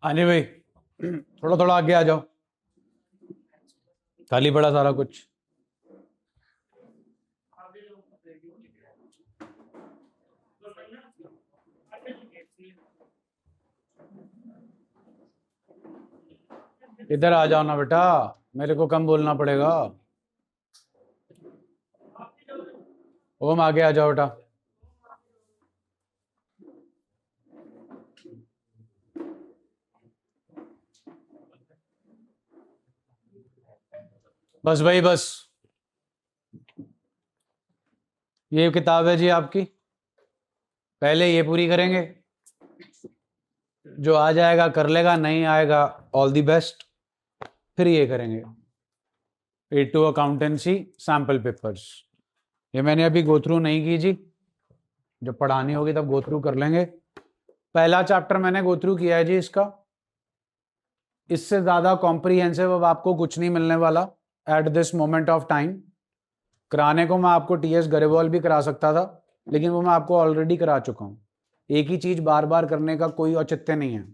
हाँ जी भाई, थोड़ा थोड़ा आगे आ जाओ। खाली पड़ा सारा कुछ। इधर आ जाओ ना बेटा, मेरे को कम बोलना पड़ेगा। ओम आगे आ जाओ बेटा। बस भाई बस, ये किताब है जी आपकी। पहले ये पूरी करेंगे, जो आ जाएगा कर लेगा, नहीं आएगा ऑल दी बेस्ट। फिर ये करेंगे A2 अकाउंटेंसी सैंपल पेपर्स। ये मैंने अभी गो थ्रू नहीं की जी, जब पढ़ानी होगी तब गो थ्रू कर लेंगे। पहला चैप्टर मैंने गो थ्रू किया है जी इसका। इससे ज़्यादा कॉम्प्रिहेंसिव अब आपको कुछ नहीं मिलने वाला at this moment of time. कराने को मैं आपको TS गरेवाल भी करा सकता था, लेकिन वो मैं आपको ऑलरेडी करा चुका हूँ। एक ही चीज़ बार बार करने का कोई औचित्य नहीं है।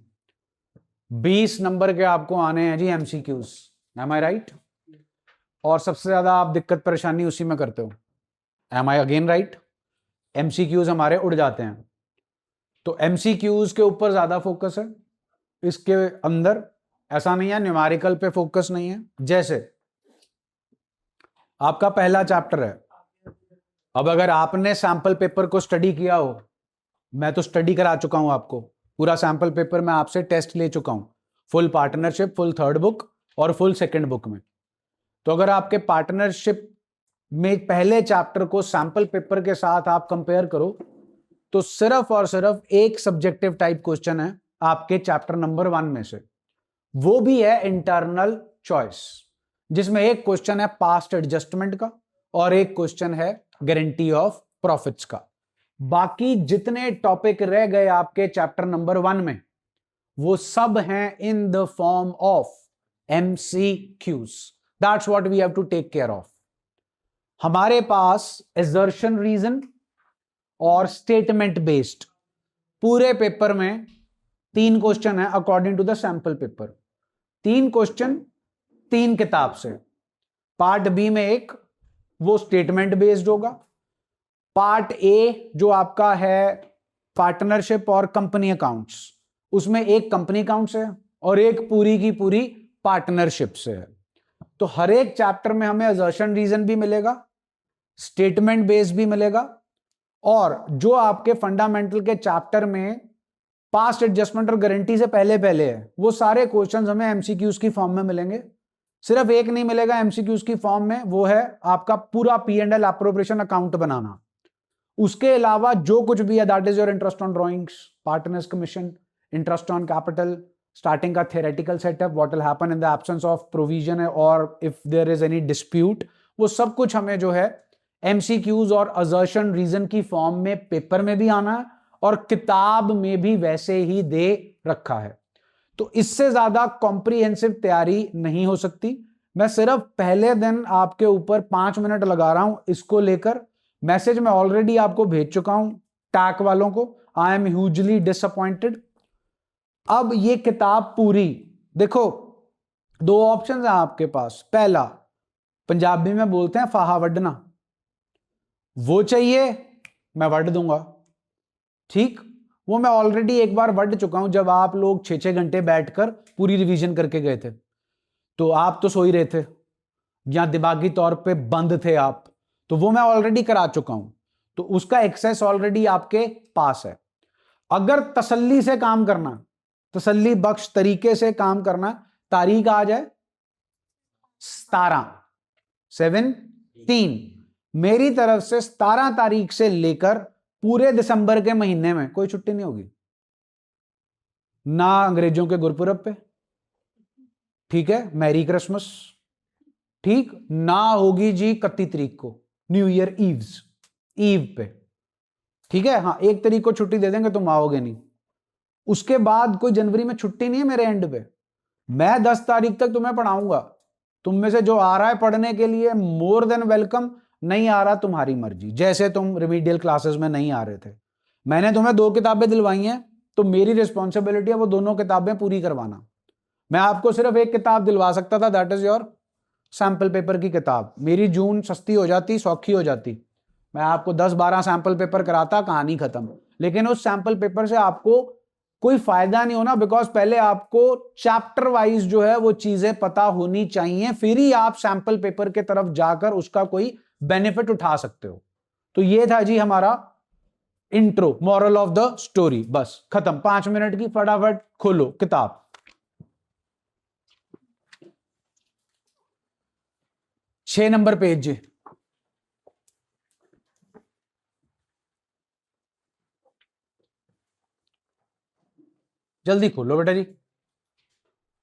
20 नंबर के आपको आने हैं जी MCQs, एम आई राइट? और सबसे ज़्यादा आप दिक्कत परेशानी उसी में करते हो। Am I again right? MCQs हमारे उड़ जाते हैं, तो MCQs के ऊपर ज़्यादा फोकस है। इसके अंदर ऐसा नहीं है न्यूमेरिकल पे फोकस नहीं है। जैसे आपका पहला चैप्टर है, अब अगर आपने सैंपल पेपर को स्टडी किया हो, मैं तो स्टडी करा चुका हूं आपको, पूरा सैंपल पेपर मैं आपसे टेस्ट ले चुका हूं, full partnership, full third book और फुल सेकंड बुक में। तो अगर आपके पार्टनरशिप में पहले चैप्टर को सैंपल पेपर के साथ आप कंपेयर करो, तो सिर्फ और सिर्फ एक सब्जेक्टिव टाइप क्वेश्चन है आपके चैप्टर नंबर 1 में से, वो भी है इंटरनल चॉइस, जिसमें एक क्वेश्चन है पास्ट एडजस्टमेंट का और एक क्वेश्चन है गारंटी ऑफ प्रॉफिट्स का। बाकी जितने टॉपिक रह गए आपके चैप्टर नंबर 1 में, वो सब हैं in the form of MCQs। That's what we have to take care of. हमारे पास assertion रीजन और स्टेटमेंट बेस्ड पूरे पेपर में 3 क्वेश्चन है according to the sample paper. 3 question 3 किताब से। पार्ट बी में एक वो स्टेटमेंट बेस्ड होगा। पार्ट ए जो आपका है पार्टनरशिप और कंपनी अकाउंट्स, उसमें एक कंपनी अकाउंट्स है और एक पूरी की पूरी पार्टनरशिप से है। तो हर एक चैप्टर में हमें असर्शन रीजन भी मिलेगा, स्टेटमेंट बेस्ड भी मिलेगा, और जो आपके फंडामेंटल के चैप्टर में पास्ट एडजस्टमेंट और गारंटी से पहले पहले है, वो सारे क्वेश्चंस हमें MCQs की फॉर्म में मिलेंगे। सिर्फ एक नहीं मिलेगा MCQs की फॉर्म में, वो है आपका पूरा P&L एप्रोप्रिएशन अकाउंट बनाना। उसके अलावा जो कुछ भी है, that is your interest on drawings, partners commission, interest on capital, starting का theoretical setup, what will happen in the absence of provision और if there is any dispute, वो सब कुछ हमें जो है MCQs और असर्शन रीजन की फॉर्म में पेपर में भी आना है और किताब में भी वैसे ही दे रखा है। तो इससे ज्यादा कॉम्प्रिहेंसिव तैयारी नहीं हो सकती। मैं सिर्फ पहले दिन आपके ऊपर 5 मिनट लगा रहा हूं इसको लेकर। मैसेज मैं ऑलरेडी आपको भेज चुका हूं टैक वालों को, आई एम ह्यूजली डिसअपॉइंटेड। अब ये किताब पूरी देखो, 2 ऑप्शन है आपके पास। पहला, पंजाबी में बोलते हैं फाहा वड्डना, वो चाहिए मैं वड दूंगा, ठीक, वो मैं ऑलरेडी एक बार वड चुका हूं जब आप लोग 6-6 घंटे बैठकर पूरी रिवीजन करके गए थे। तो आप तो सो ही रहे थे या दिमागी तौर पे बंद थे आप, तो वो मैं ऑलरेडी करा चुका हूं, तो उसका एक्सेस ऑलरेडी आपके पास है। अगर तसल्ली से काम करना, तसल्ली बख्श तरीके से काम करना, तारीख आ जाए 17 मेरी तरफ से 17 तारीख से लेकर पूरे दिसंबर के महीने में कोई छुट्टी नहीं होगी, ना अंग्रेजों के गुरपुरब पे, ठीक है, मैरी क्रिसमस, ठीक, ना होगी जी 31 तारीख को न्यू ईयर ईव पे, ठीक है। हाँ, 1 तारीख को छुट्टी दे देंगे, तुम आओगे नहीं। उसके बाद कोई जनवरी में छुट्टी नहीं है मेरे एंड पे। मैं 10 तारीख तक तुम्हें पढ़ाऊंगा, तुम में से जो आ रहा है पढ़ने के लिए मोर देन वेलकम, नहीं आ रहा तुम्हारी मर्जी। जैसे तुम रिमीडियल क्लासेस में नहीं आ रहे थे, मैंने तुम्हें 2 किताबें दिलवाई हैं, तो मेरी रिस्पॉन्सिबिलिटी है वो दोनों किताबें पूरी करवाना। मैं आपको सिर्फ एक किताब दिलवा सकता था, that is your sample paper की किताब। मेरी जून सस्ती हो जाती, सौखी हो जाती, मैं आपको 10-12 सैंपल पेपर कराता, कहानी खत्म। लेकिन उस सैंपल पेपर से आपको कोई फायदा नहीं होना, बिकॉज पहले आपको चैप्टर वाइज जो है वो चीजें पता होनी चाहिए, फिर ही आप सैंपल पेपर के तरफ जाकर उसका कोई बेनिफिट उठा सकते हो। तो ये था जी हमारा intro, moral of the story, बस खत्म। 5 मिनट की, फटाफट खोलो किताब। छह नंबर पेज जी, जल्दी खोलो बेटा जी।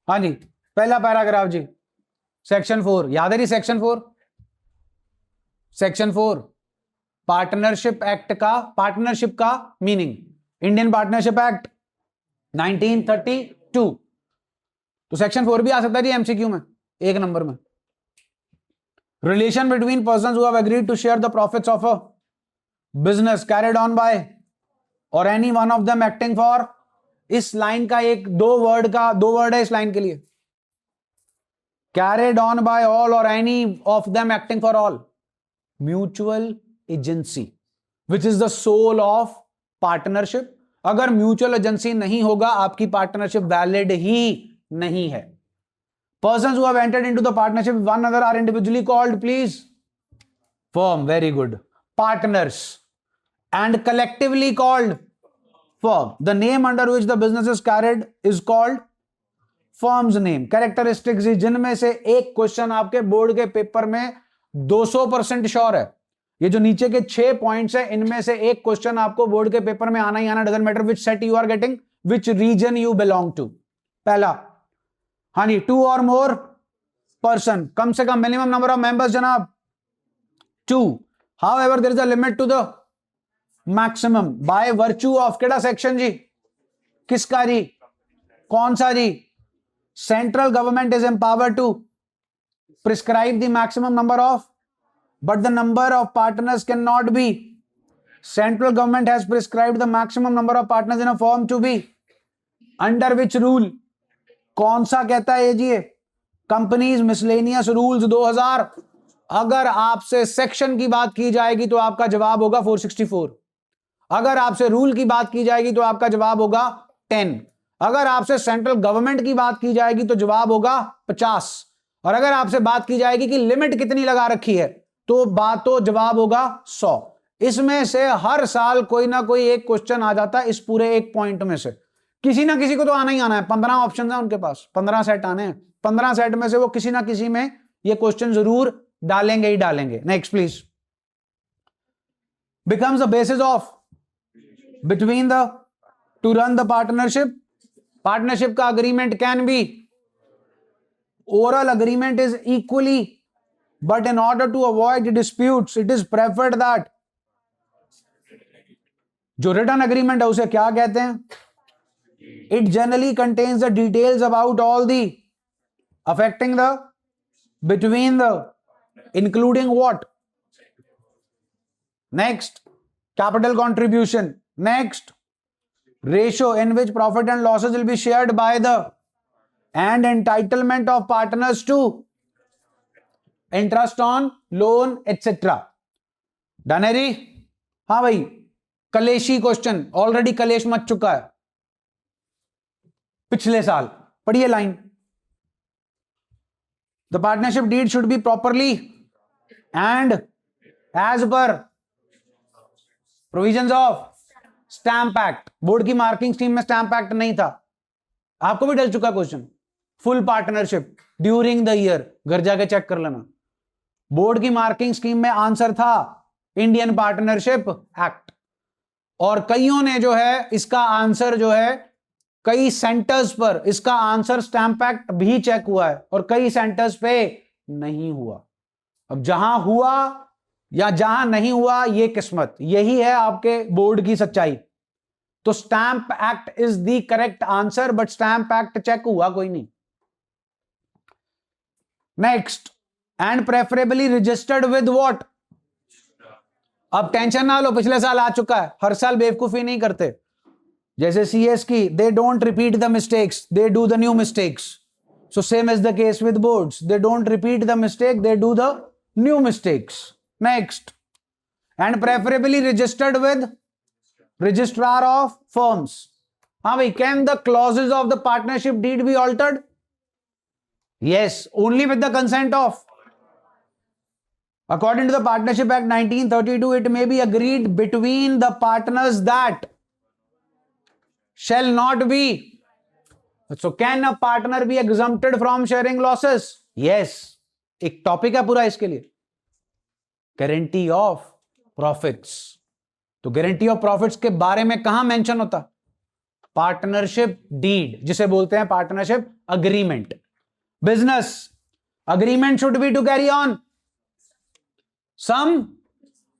हाँ जी, पहला पैराग्राफ जी, सेक्शन 4 याद है जी? सेक्शन 4 पार्टनरशिप एक्ट का, पार्टनरशिप का मीनिंग, इंडियन पार्टनरशिप एक्ट 1932। तो सेक्शन 4 भी आ सकता है जी एमसीक्यू में, 1 नंबर में। Relation between persons who have agreed to share the profits of a business carried on by or any one of them acting for. इस line का दो word है इस लाइन के लिए, carried on by all or any of them acting for all, mutual agency which is the soul of partnership। अगर mutual agency नहीं होगा आपकी पार्टनरशिप वैलिड ही नहीं है। persons who have entered into the partnership one another are individually called, please, firm, very good, partners, and collectively called firm। the name under which the business is carried is called firms name. Characteristics, जिनमें से एक question आपके board के paper में 200% sure है। ये जो नीचे के 6 पॉइंट्स है, इनमें से एक क्वेश्चन आपको बोर्ड के पेपर में आना ही आना, doesn't matter which set you are getting, which reason you belong to. पहला, हाँ जी, 2 और मोर पर्सन, कम से कम मिनिमम नंबर ऑफ मेंबर्स जनाब 2। However there is a limit to the maximum by virtue of केड़ा सेक्शन जी, किसका जी, कौन सा जी? Central government is empowered to prescribe the maximum number of, but the number of partners cannot be. Central government has prescribed the maximum number of partners in a firm to be under which rule? कौन सा कहता है ये? Companies miscellaneous rules 2000। अगर आपसे section की बात की जाएगी तो आपका जवाब होगा 464। अगर आपसे रूल की बात की जाएगी तो आपका जवाब होगा 10। अगर आपसे सेंट्रल गवर्नमेंट की बात की जाएगी तो जवाब होगा 50। और अगर आपसे बात की जाएगी कि लिमिट कितनी लगा रखी है तो जवाब होगा 100। इसमें से हर साल कोई ना कोई एक क्वेश्चन आ जाता है इस पूरे एक पॉइंट में से, किसी ना किसी को तो आना ही आना है। 15 ऑप्शन है उनके पास, 15 सेट आने हैं, 15 सेट में से वो किसी ना किसी में ये क्वेश्चन जरूर डालेंगे ही डालेंगे। Next please. becomes the basis of between the to run the partnership। Partnership का agreement can be oral agreement is equally, but in order to avoid disputes it is preferred that. जो written agreement है उसे क्या कहते हैं? It generally contains the details about all the affecting the between the including what? Next, capital contribution. Next, ratio in which profit and losses will be shared by the and entitlement of partners to interest on loan etc। Done है जी? हाँ भाई, कलेशी question, already कलेश मच चुका है पिछले साल। पढ़िए line, the partnership deed should be properly and as per provisions of stamp act. Board की मार्किंग स्कीम में स्टैंप एक्ट नहीं था, आपको भी डल चुका question. Full partnership during the year, घर जाके चेक कर लेना। बोर्ड की मार्किंग स्कीम में आंसर था इंडियन पार्टनरशिप एक्ट, और कईयों ने जो है इसका आंसर जो है, कई सेंटर्स पर इसका आंसर स्टैंप एक्ट भी चेक हुआ है और कई सेंटर्स पे नहीं हुआ। अब जहां हुआ या जहां नहीं हुआ ये किस्मत, यही है आपके बोर्ड की सच्चाई। तो stamp act is the correct answer, but stamp act check हुआ कोई नहीं। Next, and preferably registered with what? अब टेंशन ना लो, पिछले साल आ चुका है, हर साल बेवकूफी नहीं करते। जैसे CS की, they don't repeat the mistakes, they do the new mistakes. So same is the case with boards. They don't repeat the mistake, they do the new mistakes. Next. And preferably registered with registrar of firms. हाँ भाई, can the clauses of the partnership deed be altered? Yes, only with the consent of. According to the Partnership Act 1932, it may be agreed between the partners that shall not be. So can a partner be exempted from sharing losses? Yes. एक topic है पूरा इसके लिए, guarantee of profits. तो guarantee of profits के बारे में कहां मेंशन होता? पार्टनरशिप डीड, जिसे बोलते हैं partnership agreement. Business agreement should be to carry on some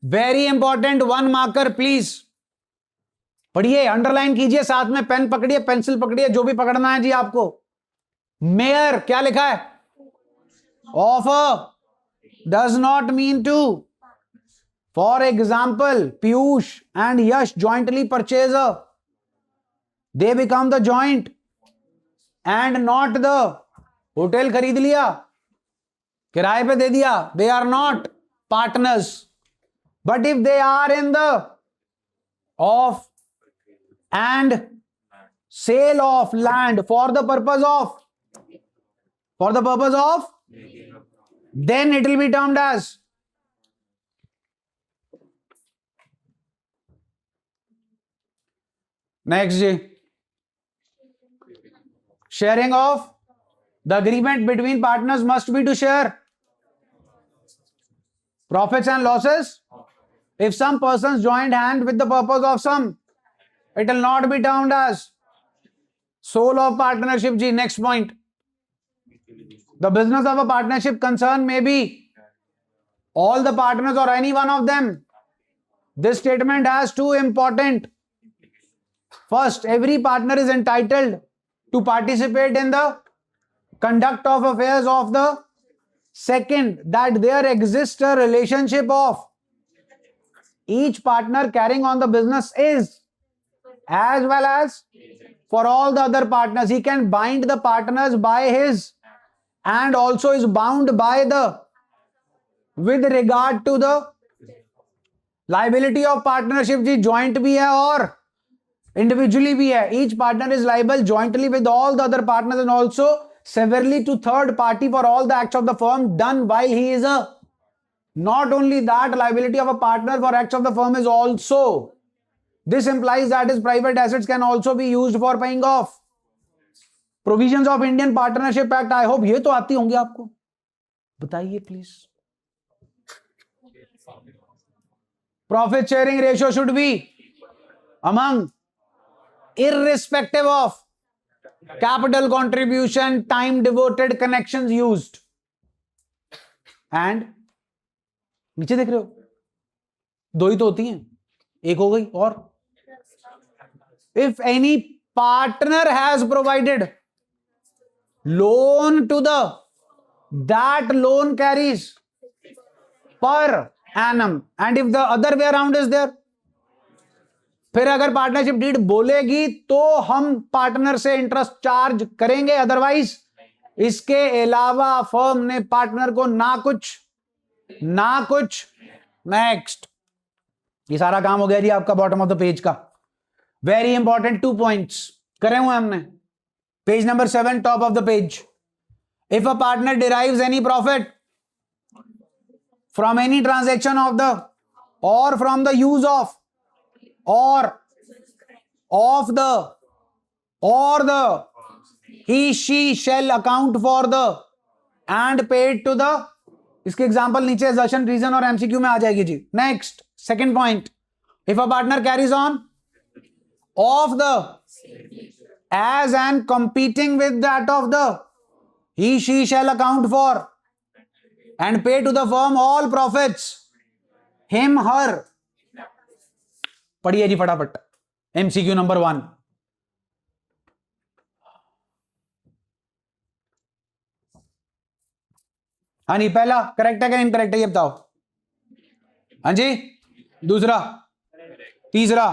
very important one marker, please. पढ़िए, अंडरलाइन कीजिए, साथ में पेन पकड़िए, पेंसिल पकड़िए, जो भी पकड़ना है जी आपको. मेयर क्या लिखा है? Offer does not mean to. For example, Piyush and Yash jointly purchaser, they become the joint and not the. Hotel खरीद लिया, किराए पे दे दिया, they are not partners. But if they are in the of and sale of land for the purpose of, then it will be termed as. Next, sharing of the agreement between partners must be to share profits and losses. If some persons joined hand with the purpose of some, it will not be termed as sole of partnership. Ji, next point. The business of a partnership concern may be all the partners or any one of them. This statement has two important. First, every partner is entitled to participate in the conduct of affairs of the. Second, that there exists a relationship of each partner carrying on the business is, as well as for all the other partners. He can bind the partners by his and also is bound by the. With regard to the liability of partnership, जी joint भी है और individually भी है. Each partner is liable jointly with all the other partners and also severally to third party for all the acts of the firm done while he is a. Not only that, liability of a partner for acts of the firm is also. This implies that his private assets can also be used for paying off. Provisions of Indian Partnership Act. I hope ये तो आती होंगी आपको, बताइए please. Profit sharing ratio should be among, irrespective of capital contribution, time devoted, connections used. And नीचे देख रहे हो, दो ही तो होती हैं, एक हो गई. और if any partner has provided loan to the, that loan carries per annum, and if the other way around is there, फिर अगर पार्टनरशिप डीड बोलेगी तो हम पार्टनर से इंटरेस्ट चार्ज करेंगे, अदरवाइज. इसके अलावा फर्म ने पार्टनर को ना कुछ. नेक्स्ट, ये सारा काम हो गया जी आपका बॉटम ऑफ द पेज का. वेरी इंपॉर्टेंट 2 पॉइंट्स करे हुए हमने. Page number 7, top of the page. If a partner derives any profit from any transaction of the or from the use of or of the or the, he she shall account for the and paid to the. इसके example नीचे assertion, reason और MCQ में आ जाएगी जी. Next, second point. If a partner carries on of the as and competing with that of the, he she shall account for and pay to the firm all profits, him her. पढ़िए जी फटाफट. MCQ number 1. हाँ नहीं, पहला correct है क्या incorrect है ये बताओ. हाँ जी, दूसरा, तीसरा,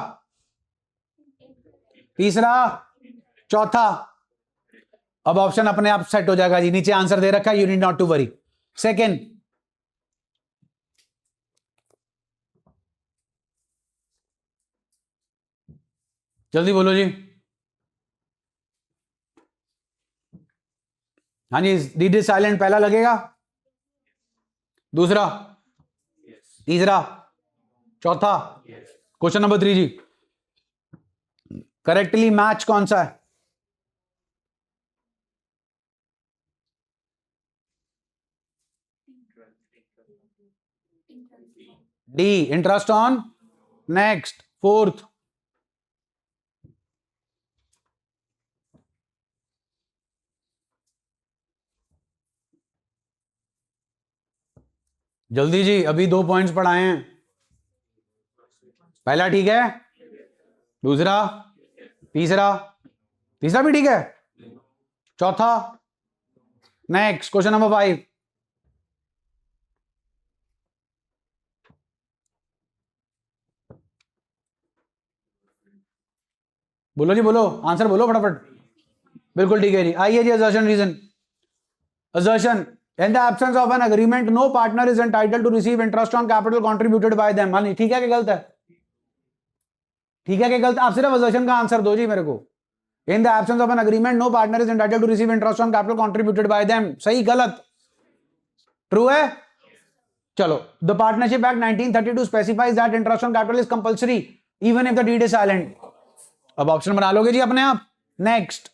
तीसरा, चौथा। अब ऑप्शन अपने आप सेट हो जाएगा जी, नीचे आंसर दे रखा है, you need not to worry. Second, जल्दी बोलो जी। हाँ जी, डीडी साइलेंट पहला लगेगा, दूसरा, तीसरा, चौथा। क्वेश्चन नंबर 3 जी, करेक्टली मैच कौन सा है? D, interest on. Next, fourth, जल्दी जी, अभी 2 पॉइंट्स पढ़ाए हैं। पहला ठीक है, दूसरा, तीसरा, तीसरा भी ठीक है, चौथा। Next, question number 5। बोलो जी, बोलो, आंसर बोलो फटाफट। बिल्कुल ठीक है जी। आइए जी, assertion reason. Assertion, in the absence of an agreement no partner is entitled to receive interest on capital contributed by them। हाँ जी, ठीक है कि गलत है? ठीक है कि गलत? आप सिर्फ assertion का आंसर दो जी मेरे को। in the absence of an agreement no partner is entitled to receive interest on capital contributed by them। सही गलत? ट्रू है? चलो, the partnership act 1932 specifies that interest on capital is compulsory even if the deed is silent। अब option बना लोगे जी अपने आप। Next,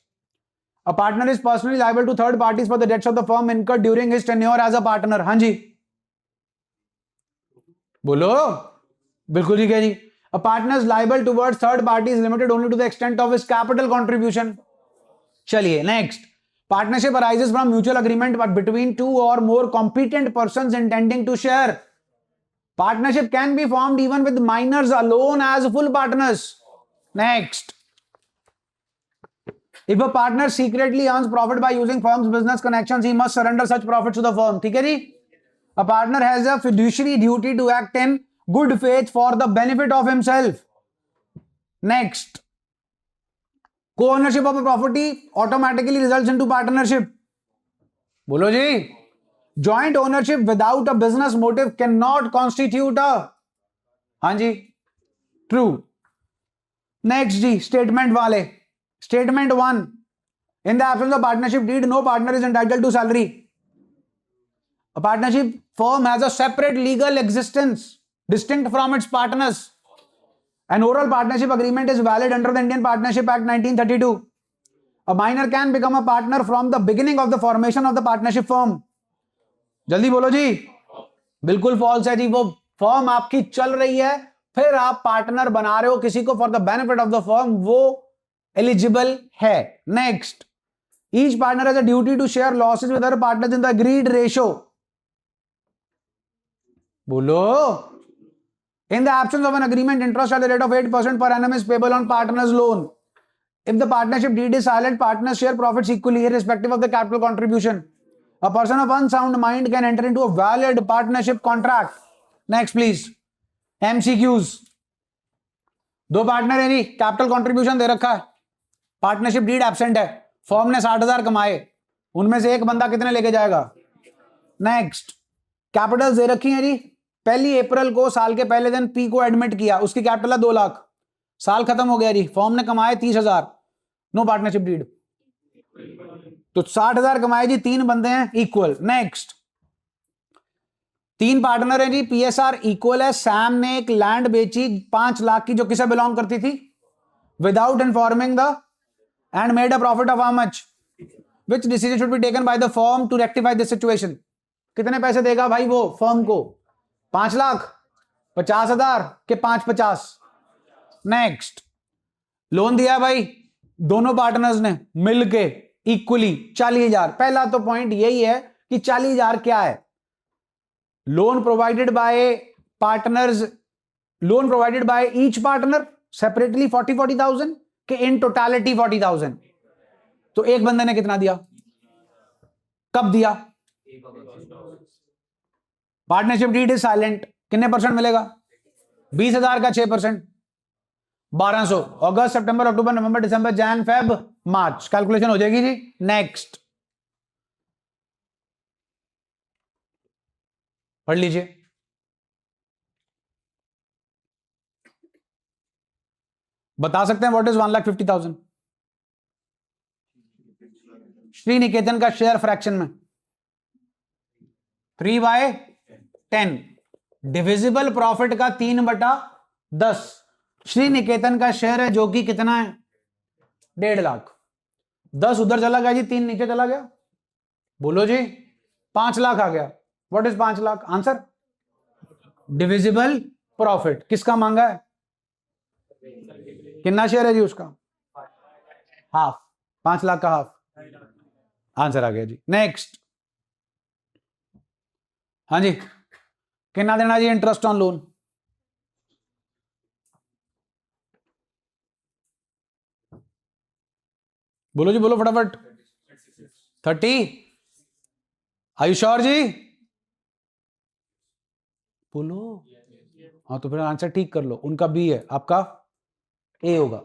a partner is personally liable to third parties for the debts of the firm incurred during his tenure as a partner। हाँ जी, बोलो, बिल्कुल ठीक है जी। A partner is liable towards third parties limited only to the extent of his capital contribution। चलिए next, partnership arises from mutual agreement but between two or more competent persons intending to share। Partnership can be formed even with minors alone as full partners। Next, if a partner secretly earns profit by using firm's business connections he must surrender such profits to the firm। ठीक है जी। A partner has a fiduciary duty to act in good faith for the benefit of himself। Next, co-ownership of a property automatically results into partnership। बोलो जी, joint ownership without a business motive cannot constitute a। हाँ जी, true. Next जी, statement वाले। Statement 1, in the absence of partnership deed no partner is entitled to salary। A partnership firm has a separate legal existence distinct from its partners। An oral partnership agreement is valid under the Indian Partnership Act 1932। A minor can become a partner from the beginning of the formation of the partnership firm। जल्दी बोलो जी। बिल्कुल false है जी, वो firm आपकी चल रही है, फिर आप पार्टनर बना रहे हो किसी को for the benefit of the firm, वो एलिजिबल है। Next, each partner has a duty to share losses with other partners in the agreed ratio. बोलो, in the absence of an agreement interest at the rate of 8% per annum is payable on partner's loan। If the partnership deed is silent partners share profits equally irrespective of the capital contribution। A person of unsound mind can enter into a valid partnership contract। Next please, MCQs। दो partner है जी, capital contribution दे रखा है, partnership deed absent है, firm ने 60,000 कमाए, उनमें से एक बंदा कितने लेके जाएगा? नेक्स्ट, कैपिटल दे रखी है जी, 1 अप्रैल को साल के पहले दिन पी को एडमिट किया, उसकी कैपिटल है 2 लाख, साल खत्म हो गया जी, फर्म ने कमाए 30,000, नो पार्टनरशिप डीड। तो 60,000 कमाए जी, 3 बंदे हैं, इक्वल। नेक्स्ट, 3 पार्टनर है जी, पीएसआर इक्वल है, सैम ने एक लैंड बेची 5 लाख की जो किसे बिलोंग करती थी, without informing the and made a profit of how much, which decision should be taken by the firm to rectify this situation. कितने पैसे देगा भाई वो फर्म को? 5 लाख, 50,000 के 550। नेक्स्ट, लोन दिया भाई दोनों पार्टनर्स ने मिलके इक्वली 40,000। पहला तो पॉइंट यही है कि 40,000 क्या है? Loan provided by partners, loan provided by each partner separately 40,000 के इन टोटलिटी 40,000। तो एक बंदे ने कितना दिया, कब दिया? पार्टनरशिप डीड इज साइलेंट, कितने परसेंट मिलेगा? 20,000 का 6%। 1200, अगस्त सितंबर अक्टूबर नवंबर दिसंबर जैन फेब मार्च, कैलकुलेशन हो जाएगी जी। नेक्स्ट पढ़ लीजिए। बता सकते हैं व्हाट इज 1,50,000? श्री निकेतन का शेयर फ्रैक्शन में 3/10, डिविजिबल प्रॉफिट का 3/10। श्री निकेतन का शेयर है जो कि कितना है? 1.5 लाख। 10 उधर चला गया जी, 3 नीचे चला गया, बोलो जी 5 लाख आ गया। What is 5 lakh? Answer divisible profit. किसका मांगा है? कितना शेयर है जी उसका? हाफ। 5 लाख का हाफ, आंसर आ गया जी। नेक्स्ट, हाँ जी, कितना देना जी इंटरेस्ट ऑन लोन? बोलो जी, बोलो फटाफट। 30? आयुष्योर जी बोलो। हाँ तो फिर आंसर ठीक कर लो, उनका बी है, आपका ए होगा।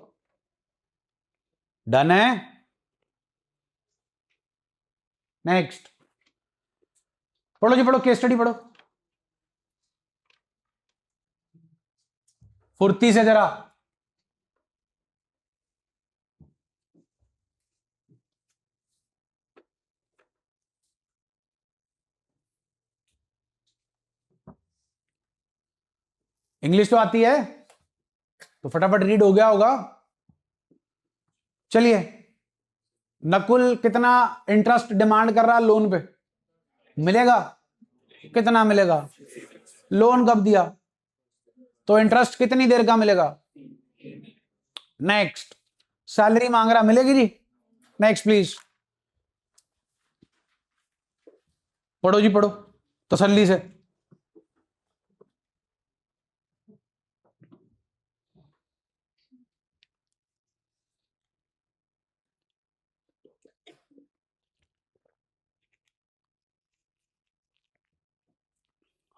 डन है। नेक्स्ट पढ़ो जी, पढ़ो, केस स्टडी पढ़ो फुर्ती से जरा। इंग्लिश तो आती है तो फटाफट रीड हो गया होगा। चलिए, नकुल कितना इंटरेस्ट डिमांड कर रहा है लोन पे? मिलेगा? कितना मिलेगा? लोन कब दिया तो इंटरेस्ट कितनी देर का मिलेगा? नेक्स्ट, सैलरी मांग रहा, मिलेगी जी? नेक्स्ट प्लीज, पढ़ो जी पढ़ो तसल्ली से।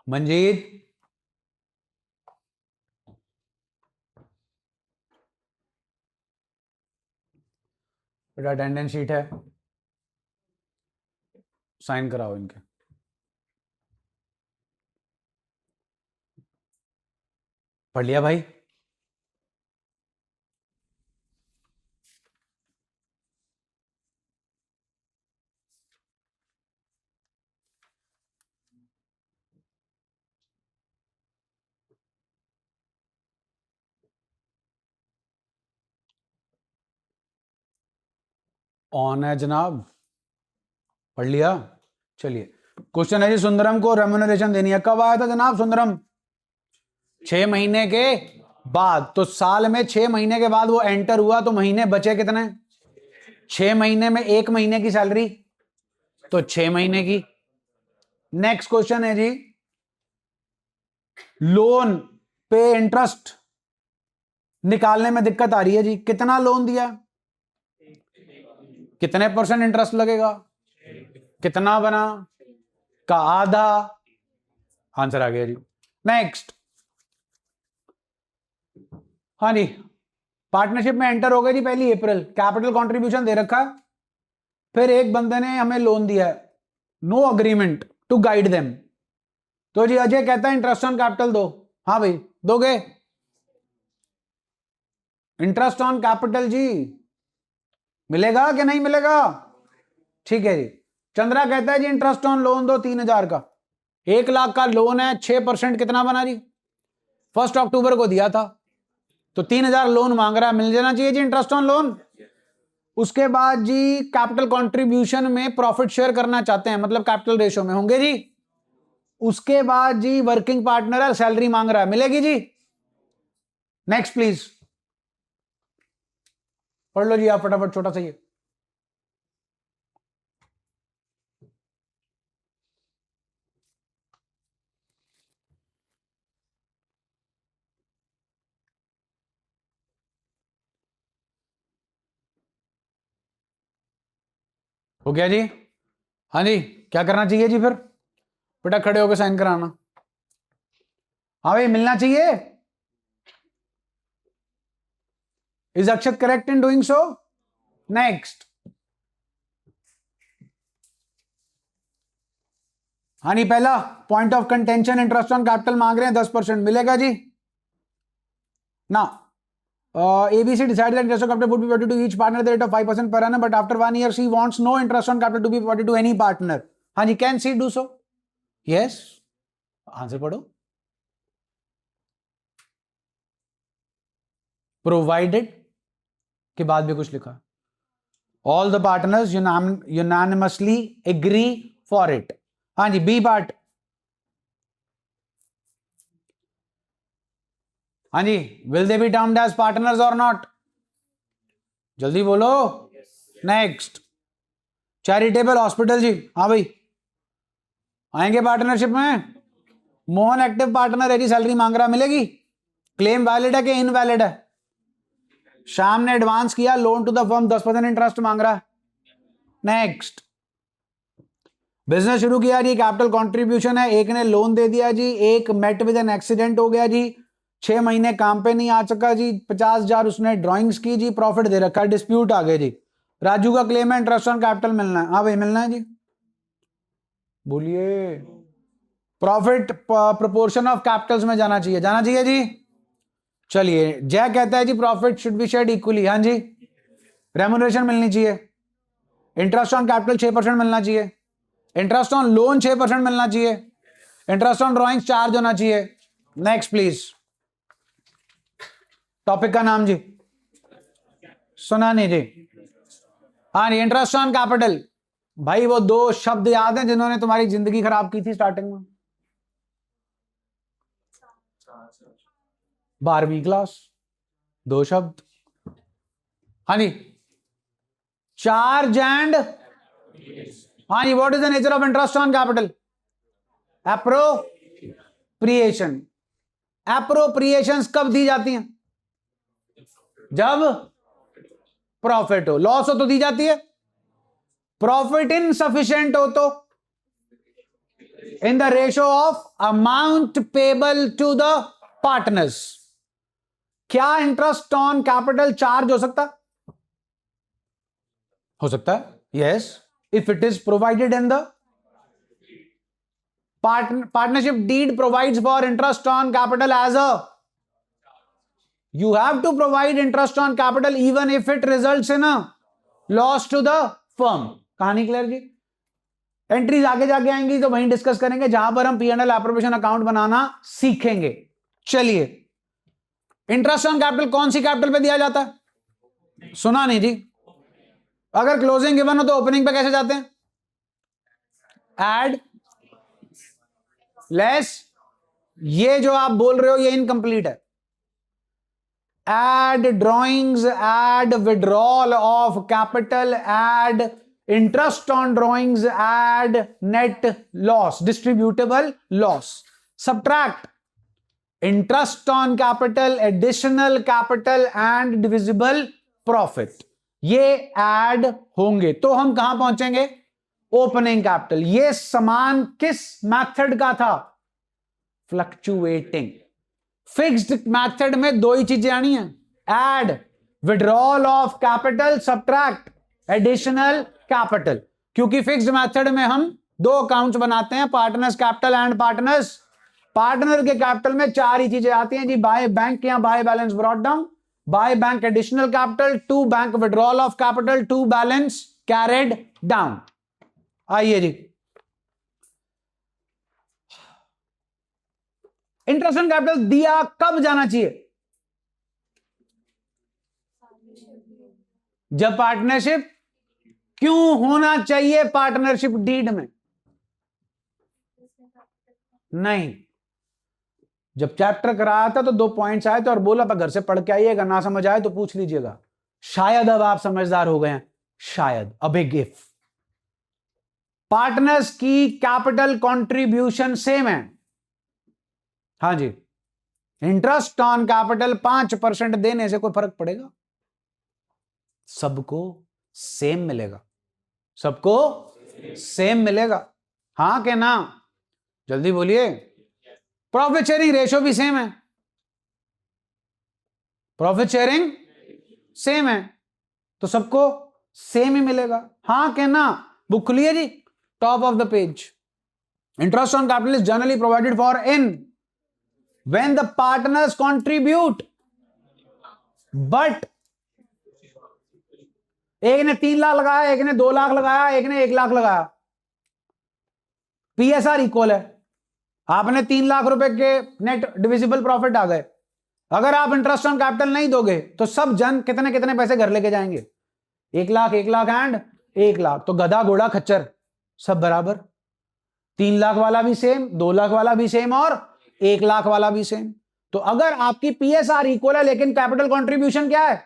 मंजीत, बेटा अटेंडेंस शीट है, साइन कराओ इनके। पढ़ लिया भाई? ऑन है जनाब, पढ़ लिया? चलिए, क्वेश्चन है जी, सुंदरम को रेम्यूनरेशन देनी है। कब आया था जनाब सुंदरम? 6 महीने के बाद। तो साल में 6 महीने के बाद वो एंटर हुआ, तो महीने बचे कितने? 6 महीने में 1 महीने की सैलरी, तो 6 महीने की। नेक्स्ट क्वेश्चन है जी, लोन पे इंटरेस्ट निकालने में दिक्कत आ रही है जी। कितना लोन दिया? कितने % इंटरेस्ट लगेगा? कितना बना? का आधा, आंसर आ गया जी। नेक्स्ट, हाँ जी, पार्टनरशिप में एंटर हो गए जी 1 अप्रैल, कैपिटल कंट्रीब्यूशन दे रखा है, फिर एक बंदे ने हमें लोन दिया है, no agreement to guide them. तो जी अजय कहता है इंटरेस्ट ऑन कैपिटल दो। हाँ भाई, दोगे? इंटरेस्ट ऑन कैपिटल जी मिलेगा कि नहीं मिलेगा? ठीक है जी। चंद्रा कहता है जी इंटरेस्ट ऑन लोन दो 3,000 का। 1 लाख का लोन है, 6% कितना बना जी? 1 अक्टूबर को दिया था, तो 3,000 लोन मांग रहा है, मिल जाना चाहिए जी इंटरेस्ट ऑन लोन। उसके बाद जी कैपिटल कंट्रीब्यूशन में प्रॉफिट शेयर करना चाहते हैं, मतलब कैपिटल रेशियो में होंगे जी। उसके बाद जी वर्किंग पार्टनर है, सैलरी मांग रहा है, मिलेगी जी? नेक्स्ट प्लीज, पढ़ लो जी आप फटाफट, छोटा सा ये। हो गया जी? हाँ जी, क्या करना चाहिए जी फिर? बेटा खड़े होकर साइन कराना। हाँ भाई, मिलना चाहिए। Is Akshat correct in doing so? Next, हाँ नहीं, पहला point of contention, interest on capital मांग रहे हैं 10%, मिलेगा जी ना? ABC decided that interest on capital would be provided to each partner at the rate of 5% per annum, but after 1 year she wants no interest on capital to be provided to any partner. हाँ जी, can she do so? Yes. Answer पढ़ो. Provided के बाद भी कुछ लिखा. All the partners unanimously agree for it. हाँ जी, B part. हाँ जी, will they be termed as partners or not? जल्दी बोलो. नेक्स्ट, चैरिटेबल हॉस्पिटल जी, हाँ भाई आएंगे पार्टनरशिप में? मोहन एक्टिव पार्टनर है जी, सैलरी मांग रहा, मिलेगी? क्लेम वैलिड है कि इनवैलिड है? श्याम ने एडवांस किया, loan to the firm, 10% interest मांग रहा. नेक्स्ट, बिजनेस शुरू किया जी, कैपिटल कंट्रीब्यूशन है, एक ने लोन दे दिया जी, एक मेट विद एन एक्सीडेंट हो गया जी, 6 महीने काम पे नहीं आ सका जी, 50,000 उसने ड्राइंग्स की जी, प्रॉफिट दे रखा, डिस्प्यूट आ गया जी. राजू का क्लेम है इंटरेस्ट ऑन कैपिटल मिलना है. हाँ भाई मिलना है जी, बोलिए. प्रॉफिट प्रोपोर्शन ऑफ कैपिटल्स में जाना चाहिए, जाना चाहिए जी. चलिए, जय कहता है जी profit should be shared equally. हाँ जी. रेम्यूनरेशन मिलनी चाहिए. इंटरेस्ट ऑन कैपिटल 6% मिलना चाहिए. इंटरेस्ट ऑन लोन 6% मिलना चाहिए. इंटरेस्ट ऑन ड्रॉइंग चार्ज होना चाहिए. Next please. टॉपिक का नाम जी सुना नहीं जी? हाँ जी, इंटरेस्ट ऑन कैपिटल. भाई वो 2 शब्द याद हैं जिन्होंने तुम्हारी जिंदगी खराब की थी स्टार्टिंग में? 12वीं क्लास, 2 शब्द. हाँ जी, चार्ज एंड. हाँ जी, what is the nature of interest on capital? Appropriation. Appropriations कब दी जाती हैं? जब प्रॉफिट हो. लॉस हो तो दी जाती है. प्रॉफिट इनसफिशिएंट हो तो in the ratio of amount payable to the partners. क्या इंटरेस्ट ऑन कैपिटल चार्ज हो सकता? हो सकता है, yes, if it is provided in the partnership deed provides for interest on capital as a. You have to provide interest on capital even if it results in a loss to the firm. कहानी clear जी? Entries आगे जाके आएंगी तो वहीं discuss करेंगे जहां पर हम P&L एप्रोप्रिएशन अकाउंट बनाना सीखेंगे. चलिए, इंटरेस्ट ऑन कैपिटल कौन सी कैपिटल पे दिया जाता है? सुना नहीं जी? अगर क्लोजिंग गिवन हो तो ओपनिंग पे कैसे जाते हैं? Add less. ये जो आप बोल रहे हो ये इनकम्प्लीट है. Add drawings, add withdrawal of capital, add interest on drawings, add net loss, distributable loss. Subtract interest on capital, additional capital and divisible profit. ये ऐड होंगे तो हम कहां पहुंचेंगे? Opening capital. ये समान किस मेथड का था? फ्लक्चुएटिंग. फिक्स्ड मेथड में 2 ही चीजें आनी है, add, withdrawal of capital, subtract additional capital. क्योंकि फिक्स्ड मेथड में हम 2 अकाउंट्स बनाते हैं, partners capital and partners. Partner के कैपिटल में 4 ही चीजें आती हैं जी. बाय बैंक, या bye balance brought down, by bank additional capital, 2 bank withdrawal of capital, 2 balance carried down. आइए जी, इंटरेस्ट ऑन कैपिटल दिया कब जाना चाहिए? जब पार्टनरशिप. क्यों होना चाहिए पार्टनरशिप डीड में? नहीं, जब चैप्टर कराया था तो 2 पॉइंट्स आए थे और बोला था घर से पढ़ के आइएगा, ना समझ आए तो पूछ लीजिएगा. शायद अब आप समझदार हो गए हैं, शायद. A big if. पार्टनर्स की कैपिटल कंट्रीब्यूशन सेम है. हाँ जी, इंटरेस्ट ऑन कैपिटल 5% देने से कोई फर्क पड़ेगा? सबको सेम मिलेगा. सबको सेम मिलेगा. हाँ के ना? जल्दी बोलिए. प्रॉफिट शेयरिंग रेशियो भी सेम है. प्रॉफिट शेयरिंग सेम है, तो सबको सेम ही मिलेगा। हाँ कहना, बुक खुलिए जी, top of the page. Interest on capital is generally provided for in when the partners contribute, but एक ने 3 लाख लगाया, एक ने 2 लाख लगाया, एक ने 1 लाख लगाया, पीएसआर इक्वल है। आपने 3 लाख रुपए के नेट डिविजिबल प्रॉफिट आ गए, अगर आप इंटरेस्ट ऑन कैपिटल नहीं दोगे तो सब जन कितने कितने पैसे घर लेके जाएंगे? 1 लाख, 1 लाख एंड 1 लाख। तो गधा घोड़ा खच्चर सब बराबर। 3 लाख वाला भी सेम, 2 लाख वाला भी सेम और 1 लाख वाला भी सेम। तो अगर आपकी पीएसआर इक्वल है लेकिन कैपिटल कंट्रीब्यूशन क्या है,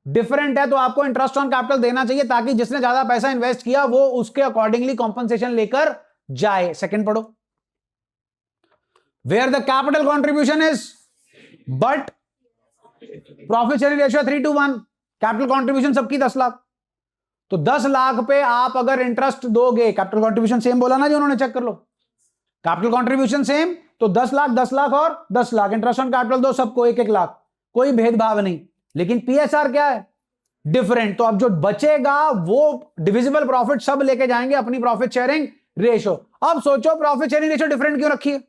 डिफरेंट है, तो आपको इंटरेस्ट ऑन कैपिटल देना चाहिए ताकि जिसने ज्यादा पैसा इन्वेस्ट किया वो उसके अकॉर्डिंगली कॉम्पनसेशन लेकर जाए। सेकंड पढ़ो, where the capital contribution is but profit sharing ratio 3:1, capital contribution सबकी 10 लाख, तो 10 लाख पे आप अगर इंटरेस्ट दोगे, कैपिटल कंट्रीब्यूशन सेम बोला ना जो उन्होंने, चेक कर लो, कैपिटल कंट्रीब्यूशन सेम, तो 10 लाख 10 लाख और 10 लाख, इंटरेस्ट ऑन कैपिटल दो सबको 1-1 लाख, कोई भेदभाव नहीं। लेकिन पीएसआर क्या है, डिफरेंट। तो अब जो बचेगा वो डिविजिबल प्रॉफिट सब लेके जाएंगे अपनी प्रॉफिट शेयरिंग रेशियो। अब सोचो प्रॉफिट शेयरिंग रेशियो डिफरेंट क्यों रखी है?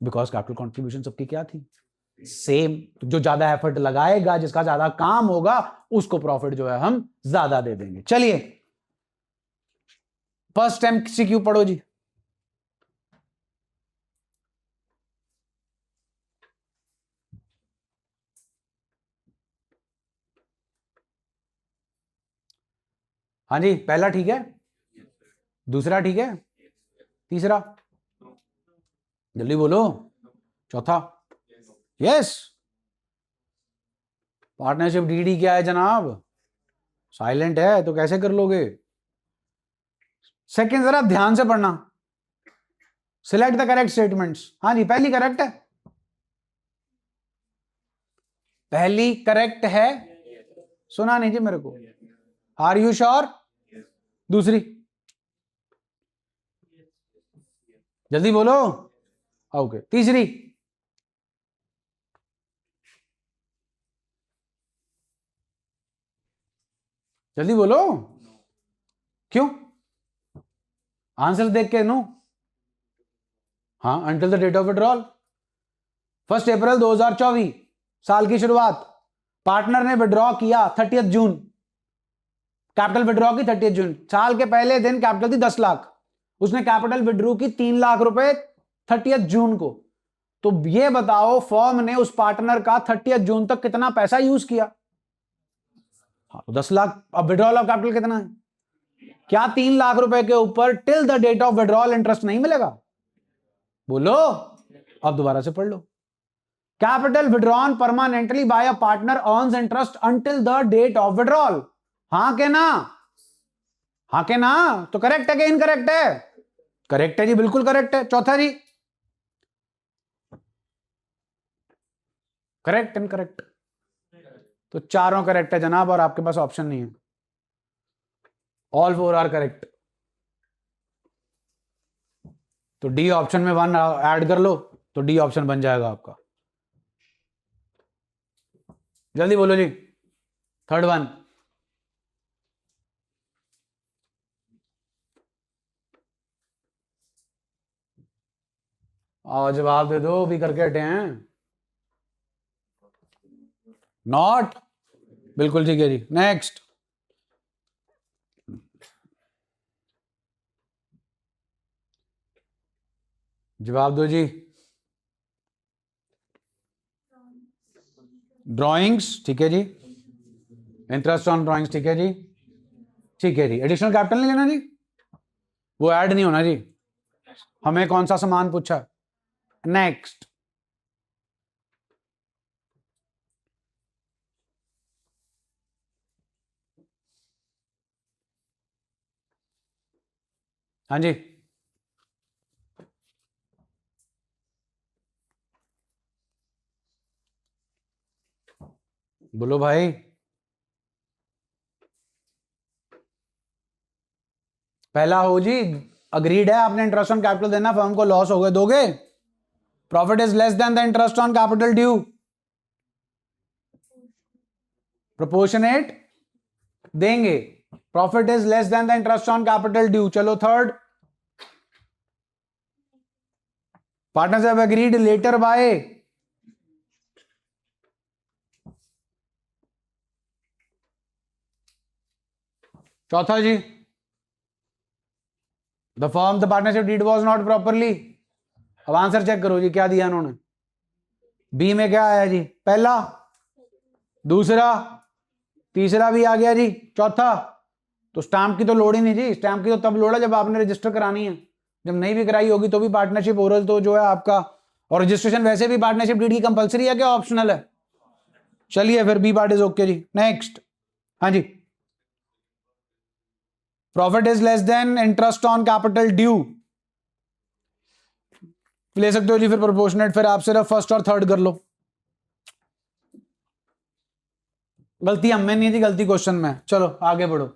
बिकॉज कैपिटल कंट्रीब्यूशन सबकी क्या थी, सेम। जो ज्यादा एफर्ट लगाएगा, जिसका ज्यादा काम होगा, उसको प्रॉफिट जो है हम ज्यादा दे देंगे। चलिए फर्स्ट एमसीक्यू पढ़ो जी। हाँ जी, पहला ठीक है, दूसरा ठीक है, तीसरा जल्दी बोलो, चौथा यस। पार्टनरशिप डीडी क्या है जनाब? साइलेंट है तो कैसे कर लोगे? सेकंड जरा ध्यान से पढ़ना, सिलेक्ट द करेक्ट स्टेटमेंट्स। हाँ जी, पहली करेक्ट है, पहली करेक्ट है, सुना नहीं जी मेरे को, आर यू श्योर? दूसरी जल्दी बोलो, ओके। तीसरी जल्दी बोलो, क्यों? आंसर देख के नो। हाँ, until the date of withdrawal, 1 April 2024 साल की शुरुआत, पार्टनर ने विड्रॉ किया 30 जून, कैपिटल विड्रॉ की 30 जून, साल के पहले दिन कैपिटल थी 10 लाख, उसने कैपिटल विड्रॉ की 3 लाख रुपए 30 जून को। तो ये बताओ फर्म ने उस पार्टनर का 30 जून तक कितना पैसा यूज किया? हाँ, 10 लाख। अब विड्रॉल ऑफ कैपिटल कितना है? क्या 3 लाख रुपए के ऊपर till the date of withdrawal interest नहीं मिलेगा? बोलो, अब दोबारा से पढ़ लो। Capital withdrawn permanently by a partner earns interest until the date of withdrawal. हाँ के ना? हाँ के ना? तो करेक्ट है कि इनकरेक्ट है? करेक्ट है जी, बिल्कुल करेक्ट है। चौथा जी, करेक्ट इनकरेक्ट? तो चारों करेक्ट है जनाब, और आपके पास ऑप्शन नहीं है, ऑल 4 आर करेक्ट। तो डी ऑप्शन में 1 ऐड कर लो तो डी ऑप्शन बन जाएगा आपका। जल्दी बोलो जी, थर्ड वन। आओ जवाब दे दो, भी करके हटे हैं। नॉट, बिल्कुल ठीक है जी। नेक्स्ट, जवाब दो जी। ड्राइंग्स ठीक है जी, इंटरेस्ट ऑन ड्राइंग्स ठीक है जी, ठीक है जी। एडिशनल कैपिटल नहीं लेना जी, वो ऐड नहीं होना जी। हमें कौन सा सामान पूछा? नेक्स्ट, हाँ जी, बोलो भाई। पहला हो जी, अग्रीड है, आपने इंटरेस्ट ऑन कैपिटल देना, फर्म को लॉस हो गए, दोगे? Profit is less than the interest on capital due, proportionate देंगे. Profit is less than the interest on capital due. चलो third. Partners have agreed later by चौथा जी. The form the partnership deed was not properly. अब answer check करो जी, क्या दिया इन्होंने. बी में क्या आया जी? पहला, दूसरा, तीसरा भी आ गया जी, चौथा. तो स्टैंप की तो लोड ही नहीं जी. स्टैंप की तो तब लोड है जब आपने रजिस्टर करानी है. जब नहीं भी कराई होगी तो भी पार्टनरशिप ओरल तो जो है आपका. और रजिस्ट्रेशन वैसे भी पार्टनरशिप डीड की कंपलसरी है क्या ऑप्शनल है? चलिए फिर बी पार्ट इज ओके जी. नेक्स्ट. हाँ जी. Profit is less than interest on capital due. ले सकते हो जी फिर प्रोपोर्शनेट. फिर आप सिर्फ फर्स्ट और थर्ड कर लो. गलती हमें नहीं थी, गलती क्वेश्चन में. चलो आगे बढ़ो.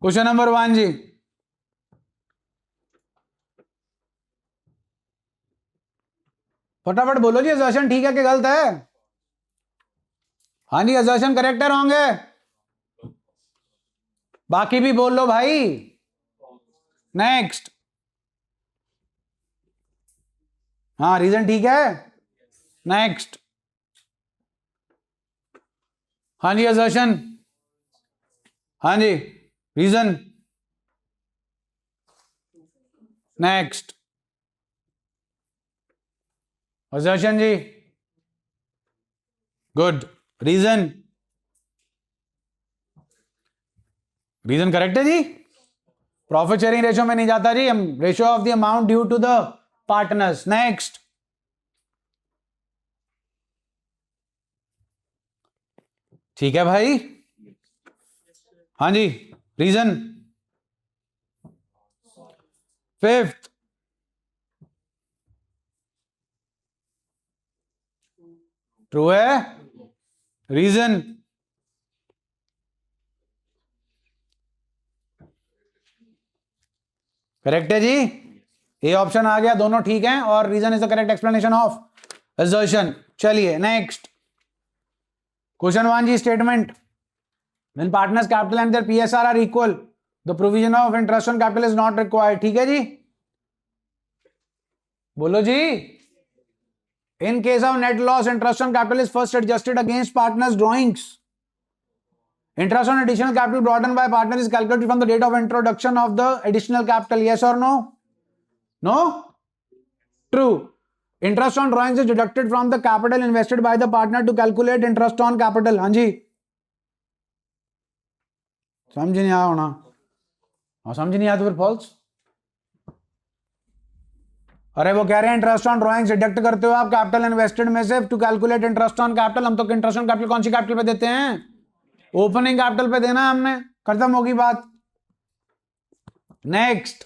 क्वेश्चन नंबर 1 जी. फटाफट बोलो जी, असर्शन ठीक है कि गलत है? हाँ जी, असर्शन करेक्ट है रॉन्ग है? बाकी भी बोल लो भाई. नेक्स्ट. हाँ रीजन ठीक है. नेक्स्ट. हाँ जी असर्शन. हाँ जी रीजन. नेक्स्ट. असर्शन जी. गुड. रीजन. रीजन करेक्ट है जी. प्रॉफिट शेयरिंग रेशियो में नहीं जाता जी. Ratio of the amount due to the partners. Next. ठीक है भाई. हाँ जी रीजन. फिफ्थ. ट्रू है. रीजन. करेक्ट है जी. ए ऑप्शन आ गया, दोनों ठीक हैं. और reason is the correct explanation of assertion. चलिए नेक्स्ट. क्वेश्चन 1 जी. Statement. When partners capital and their PSR are equal, the provision of interest on capital is not required. ठीक है जी. बोलो जी. In case of net loss, interest on capital is first adjusted against partners' drawings. Interest on additional capital brought in by partner is calculated from the date of introduction of the additional capital. Yes or no? No? True. Interest on drawings is deducted from the capital invested by the partner to calculate interest on capital. हाँ जी. समझ नहीं आया होना. हाँ समझ नहीं आया तो फिर फॉल्स. अरे वो कह रहे हैं इंटरेस्ट ऑन ड्राइंग्स डिडक्ट करते हो आप कैपिटल इन्वेस्टेड में से to calculate interest on capital. हम तो इंटरेस्ट ऑन कैपिटल कौन सी कैपिटल पे देते हैं? ओपनिंग कैपिटल पे देना हमने. खत्म होगी बात. Next.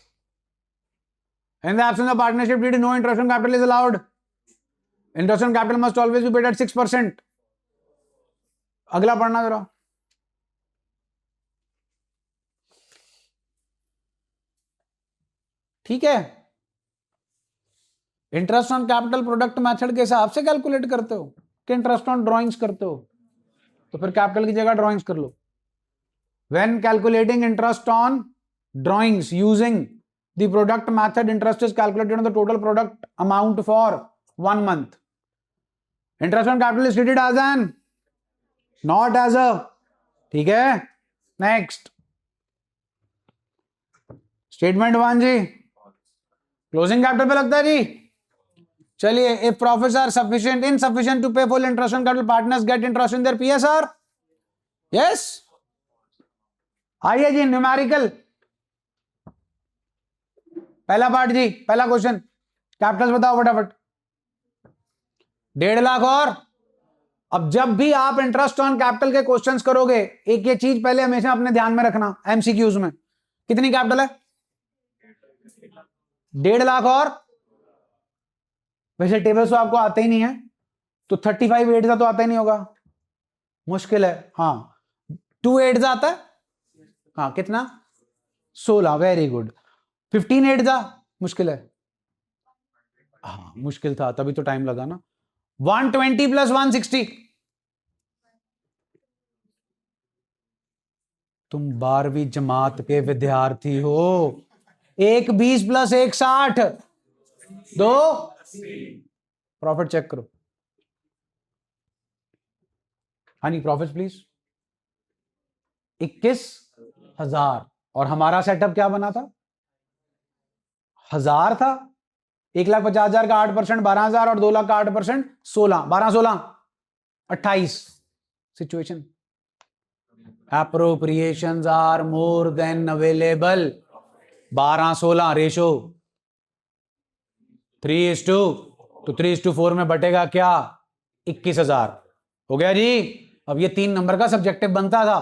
In the absence of partnership deed no interest on capital is allowed. Interest on capital must always be paid at 6%. अगला पढ़ना जरा. ठीक है. Interest on capital product method के हिसाब से कैलकुलेट करते हो कि इंटरेस्ट ऑन ड्राइंग्स करते हो? तो फिर कैपिटल की जगह ड्राइंग्स कर लो. When calculating interest on drawings using the product method, interest is calculated on the total product amount for 1 month. Interest on capital is treated as an, not as a. ठीक है. Next. Statement 1 जी. Closing capital पे लगता है जी. चलिए. If profits are sufficient insufficient to pay full interest on capital, partners get interest in their PSR. Yes. आइए जी न्यूमेरिकल. पहला पार्ट जी, पहला क्वेश्चन. कैपिटल्स बताओ फटाफट. 1.5 लाख. और अब जब भी आप इंटरेस्ट ऑन कैपिटल के क्वेश्चंस करोगे, एक ये चीज पहले हमेशा अपने ध्यान में रखना. एमसीक्यूज में कितनी कैपिटल है? 1.5 लाख. और वैसे टेबल्स तो आपको आते ही नहीं है, तो 35 8 का तो आता ही नहीं होगा, मुश्किल है. हाँ 2 8 का आता है. हाँ कितना? 16. Very good. 15 8 का मुश्किल है. हाँ मुश्किल था, तभी तो टाइम लगा ना. 120 + 160. तुम 12वीं जमात के विद्यार्थी हो। 1 20 प्लस 1 60, 2 प्रॉफिट चेक करो। हाँ जी प्रॉफिट प्लीज। 21,000 और हमारा सेटअप क्या बना था? 1000 था। 1,50,000 का 8% 12,000 और 2 लाख का 8% 16, 12 16 28। Situation appropriations are more than available। 12 16 ratio 3:2, तो 3:4 में बटेगा क्या? 21,000। हो गया जी। अब ये 3 नंबर का सब्जेक्टिव बनता था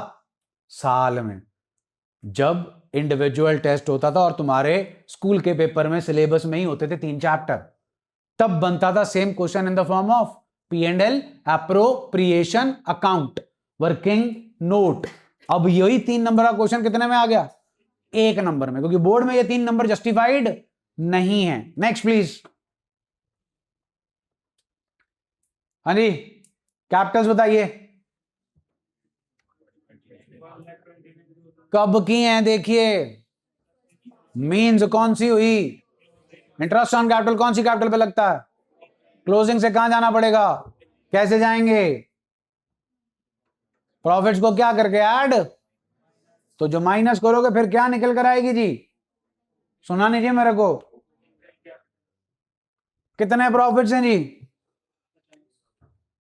साल में, जब इंडिविजुअल टेस्ट होता था और तुम्हारे स्कूल के पेपर में सिलेबस में ही होते थे 3 चैप्टर, तब बनता था same question in the form of P&L, appropriation account, working note. अब यही 3 नंबर का क्वेश्चन कितने में आ गया? 1 नंबर में, क्योंकि बोर्ड में ये 3 नंबर जस्टिफाइड नहीं है। Next please. हाँ जी कैपिटल्स बताइए कब की हैं। देखिए मीन्स कौन सी हुई? इंटरेस्ट ऑन कैपिटल कौन सी कैपिटल पे लगता है? क्लोजिंग से कहां जाना पड़ेगा? कैसे जाएंगे? प्रॉफिट्स को क्या करके ऐड, तो जो माइनस करोगे फिर क्या निकल कर आएगी जी? सुना नहीं जी मेरे को। कितने प्रॉफिट्स हैं जी?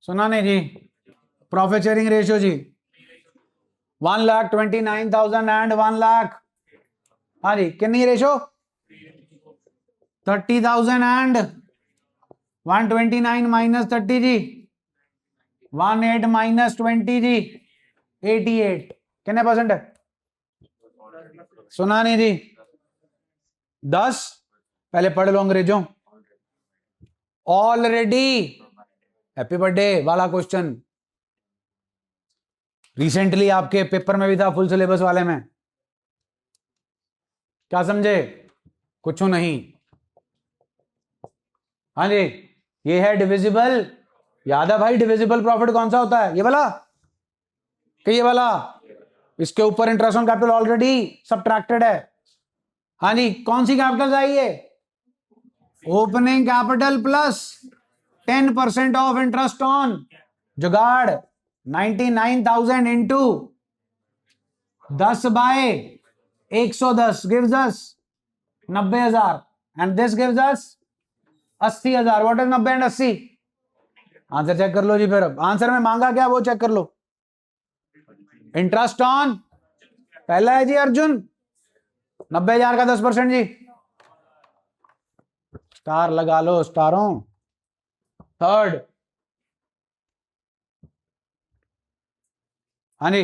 सुना नहीं जी। प्रॉफिट शेयरिंग रेशियो जी 1,29,000 एंड 1 लाख। हाँ जी कितनी रेशियो? 30,000 एंड 129 माइनस 30 जी 18 माइनस 20 जी 88। कितने परसेंट है? सुना नहीं जी। 10। पहले पढ़ लो अंग्रेजों। ऑलरेडी हैप्पी बर्थडे वाला क्वेश्चन रिसेंटली आपके पेपर में भी था, फुल सिलेबस वाले में। क्या समझे? कुछ नहीं। हाँ जी ये है डिविजिबल। याद है भाई डिविजिबल प्रॉफिट कौन सा होता है? ये वाला कि ये वाला? इसके ऊपर interest on capital already subtracted है। हाँ जी कौन सी कैपिटल आई है? Opening capital plus 10% of interest on जुगाड़ 99,000 into 10 by 110 gives us 90,000 and this gives us 80,000। What is 90 and 80? Answer check कर लो जी। फिर आंसर में मांगा क्या वो चेक कर लो। इंटरेस्ट ऑन पहला है जी अर्जुन 90,000 का 10% जी। स्टार लगा लो स्टारों। थर्ड हाँ जी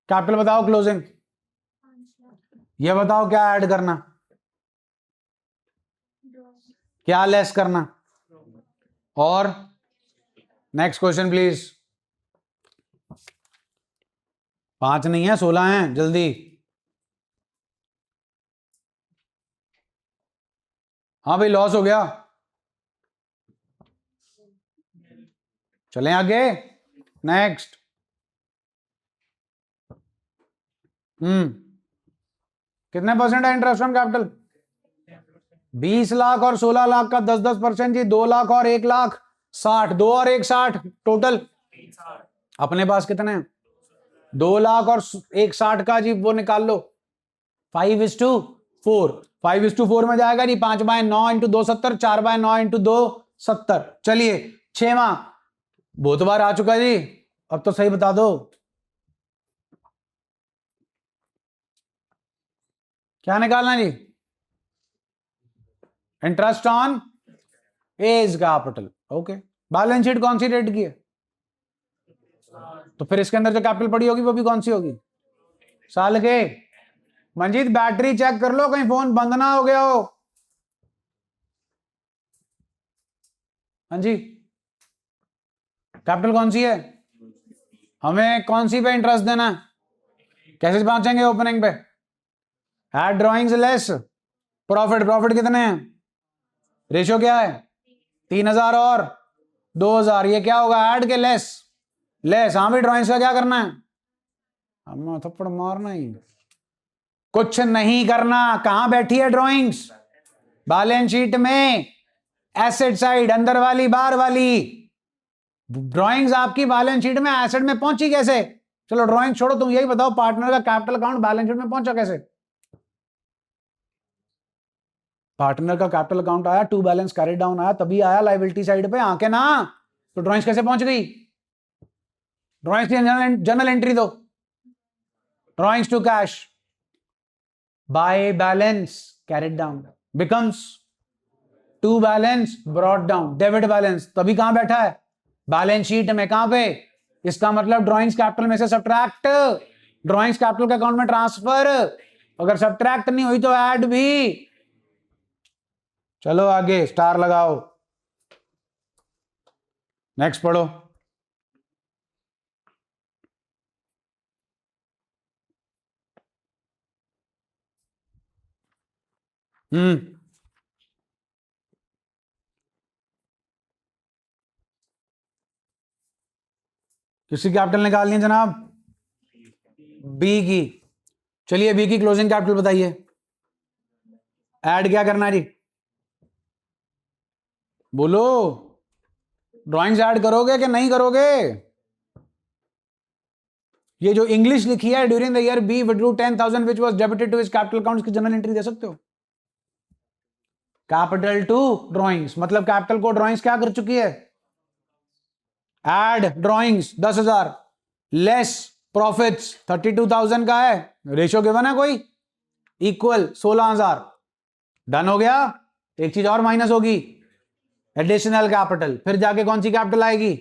कैपिटल बताओ क्लोजिंग। ये बताओ क्या ऐड करना, क्या लेस करना। और नेक्स्ट क्वेश्चन प्लीज। 5 नहीं है 16 हैं, जल्दी। हाँ भाई लॉस हो गया। चलें आगे। नेक्स्ट। कितने परसेंट है इंटरेस्ट ऑन कैपिटल? 20 लाख और 16 लाख का 10% जी 2 लाख और 1 लाख 60। 2 और 1 60 टोटल अपने पास कितने हैं? 2 लाख और 1 60 का जी वो निकाल लो 5:4। 5:4 में जाएगा जी 5/9 इंटू 2 70, 4/9 इंटू 2 70। चलिए 6वां बहुत बार आ चुका जी, अब तो सही बता दो क्या निकालना जी? Interest on as capital. Okay balance sheet कौन सी डेट की है? तो फिर इसके अंदर जो कैपिटल पड़ी होगी वो भी कौन सी होगी? साल के। मंजीत बैटरी चेक कर लो कहीं फोन बंद ना हो गया हो। हाँ जी कैपिटल कौन सी है? हमें कौन सी पे इंटरेस्ट देना है? कैसे पहुंचेंगे ओपनिंग पे? Add drawings less profit. Profit कितने हैं? रेशियो क्या है? 3,000 और 2,000। ये क्या होगा? ऐड के लेस? लेस। हाँ भी ड्रॉइंग्स का क्या करना है? अम्मा थप्पड़ मारना ही, कुछ नहीं करना। कहां बैठी है ड्राइंग्स? बैलेंस शीट में एसेट साइड, अंदर वाली बार वाली। ड्राइंग्स आपकी बैलेंस शीट में एसेट में पहुंची कैसे? चलो ड्राइंग छोड़ो, तुम यही बताओ पार्टनर का कैपिटल अकाउंट बैलेंस शीट में पहुंचा कैसे? पार्टनर का कैपिटल अकाउंट आया, टू बैलेंस कैरी डाउन आया, तभी आया लायबिलिटी साइड पे, आके ना। तो ड्राइंग्स कैसे पहुंच गई? ड्राइंग्स की जर्नल एंट्री दो। Drawings to cash by balance carried down becomes to balance brought down, debit balance. तभी कहां बैठा है? बैलेंस शीट में। कहां पे? इसका मतलब ड्राइंग्स कैपिटल में से सब्ट्रैक्ट, ड्राइंग्स कैपिटल के अकाउंट में ट्रांसफर। अगर सब्ट्रैक्ट नहीं हुई तो ऐड भी। चलो आगे, स्टार लगाओ। नेक्स्ट पढ़ो। किसी कैपिटल निकालनी है जनाब? बी की। चलिए बी की क्लोजिंग कैपिटल बताइए। ऐड क्या करना है जी? बोलो, ड्राइंग्स ऐड करोगे कि नहीं करोगे? ये जो इंग्लिश लिखी है, during the year B withdrew 10,000 which was debited to his capital account, की जनरल एंट्री दे सकते हो? कैपिटल टू ड्राइंग्स, मतलब कैपिटल को ड्राइंग्स क्या कर चुकी है? ऐड ड्राइंग्स 10,000 लेस प्रॉफिट्स 32,000 का है, रेशियो गिवन है कोई? इक्वल 16,000। डन हो गया। एक चीज और माइनस होगी, एडिशनल कैपिटल। फिर जाके कौन सी कैपिटल आएगी?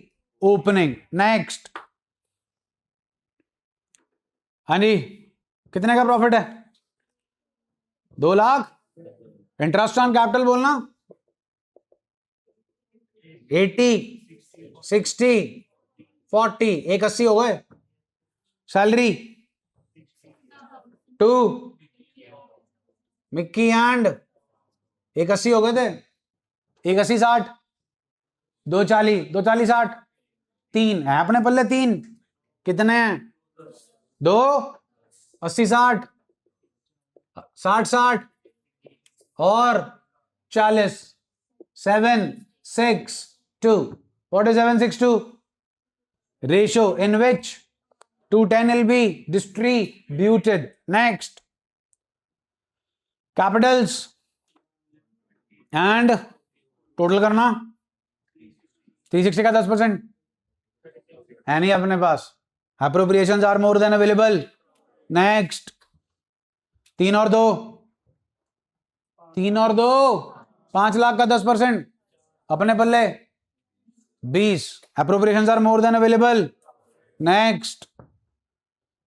ओपनिंग। नेक्स्ट। हाँ जी, कितने का प्रॉफिट है? 2 लाख। इंटरेस्ट ऑन कैपिटल बोलना। 80, 60, 40, 180 हो गए। सैलरी 2, मिक्की एंड 180 हो गए थे। 180, 60, 240, 240, 60, 3 है अपने पल्ले। 3 कितने हैं? 2, 80, 60, 60, 60 और 40, 7, 6, 2। What is 7, 6, 2? Ratio in which 210 will be distributed. Next. Capitals and total करना। 360 का 10% है नहीं अपने पास। Appropriations are more than available. Next. 3 और 2, 3 और 2, 5 लाख का 10% अपने पल्ले 20। Appropriations are more than available. Next.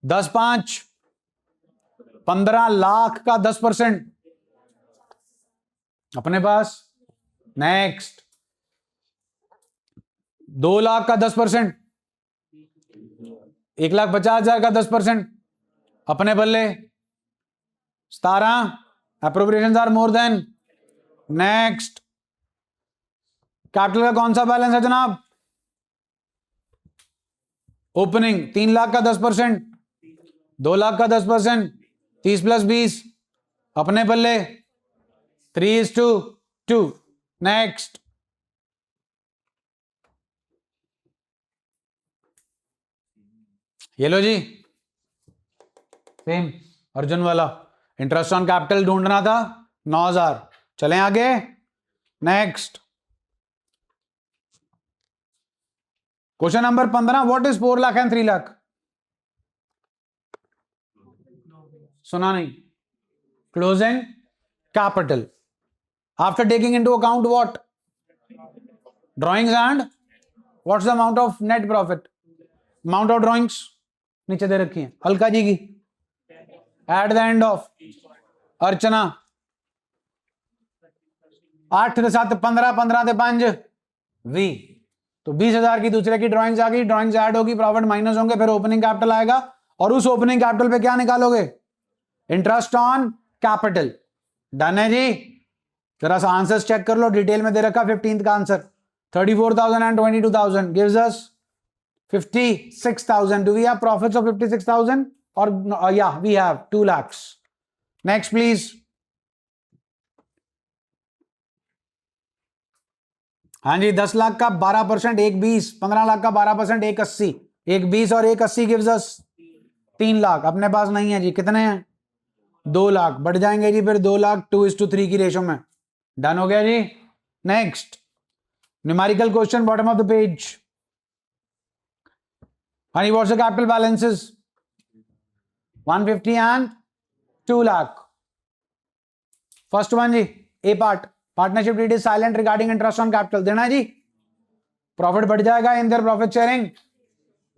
10, 5, 15 lakh का 10% अपने पास। नेक्स्ट। 2 लाख का 10%, 1,50,000 का 10% अपने बल्ले 17। Appropriations are more than. Next. Capital का कौन सा बैलेंस है जनाब? ओपनिंग 3 लाख का 10%, 2 लाख का 10%, 30 + 20 अपने बल्ले 3:2। नेक्स्ट। ये लो जी, सेम अर्जुन वाला। इंटरेस्ट ऑन कैपिटल ढूंढना था 9,000। चलें आगे। Next. Question number 15। What is 4 lakh and 3 lakh? सुना नहीं? Closing capital after taking into account what? Drawings and what's the amount of net profit? Amount of drawings नीचे दे रखी है अलका जी की। एट द एंड ऑफ अर्चना 8 से 7 15, 15 से 5 20। तो 20,000 की दूसरे की ड्राइंग्स आ गई, ड्राइंग्स ऐड होगी, प्रॉफिट माइनस होंगे, फिर ओपनिंग कैपिटल आएगा और उस ओपनिंग कैपिटल पे क्या निकालोगे? Interest on capital. डन है जी। जरा सा आंसर्स चेक कर लो, डिटेल में दे रखा 15th का answer. 34,000 and 22,000 gives us 56,000. Do we have profits of 56,000 और या we have 2 lakhs. Next please. हाँ जी, 10 लाख का 12%, 1.20, 15 लाख का 12%, 1.80, 1.20 और 1.80 गिव्स अस 3 लाख. अपने पास नहीं है जी, कितने हैं? 2 लाख. बढ़ जाएंगे जी फिर 2 लाख 2:3 की रेशो में. डन हो गया जी. Next numerical question, bottom of the page. आणि what's the capital balances? 150 and 2 lakh. First one जी, A part, partnership deed is silent regarding interest on capital. देना जी, प्रॉफिट बढ़ जाएगा इन देयर प्रॉफिट शेयरिंग.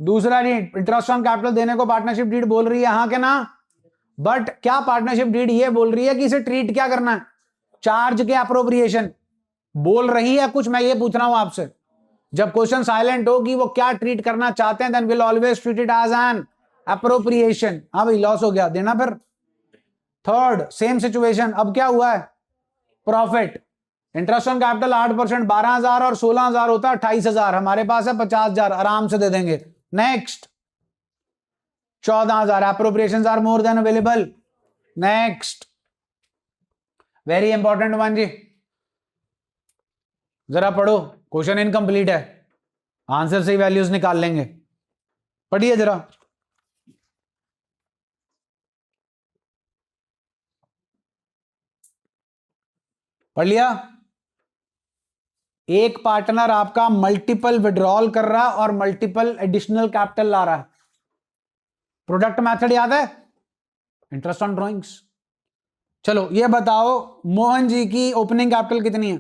दूसरा जी, इंटरेस्ट ऑन कैपिटल देने को partnership deed बोल रही है, हाँ के ना? बट क्या पार्टनरशिप डीड ये बोल रही है कि इसे ट्रीट क्या करना है? चार्ज के अप्रोप्रिएशन बोल रही है कुछ? मैं ये पूछ रहा हूं आपसे. जब क्वेश्चन साइलेंट हो कि वो क्या ट्रीट करना चाहते हैं, then will always treat it as an appropriation. हाँ भाई, लॉस हो गया, देना फिर. Third same situation. अब क्या हुआ है? प्रॉफिट. इंटरेस्ट ऑन कैपिटल 8%, 12,000 और 16,000 होता है 28,000. हमारे पास है 50,000, आराम से दे देंगे. Next 14,000. Appropriations are more than available. Next very important one जी, जरा पढ़ो. क्वेश्चन इनकम्प्लीट है, आंसर से ही वैल्यूज निकाल लेंगे. पढ़िए जरा. पढ़ लिया? एक पार्टनर आपका मल्टीपल विड्रॉल कर रहा है और मल्टीपल एडिशनल कैपिटल ला रहा है. प्रोडक्ट मेथड याद है? Interest on drawings. चलो ये बताओ, मोहन जी की ओपनिंग कैपिटल कितनी है?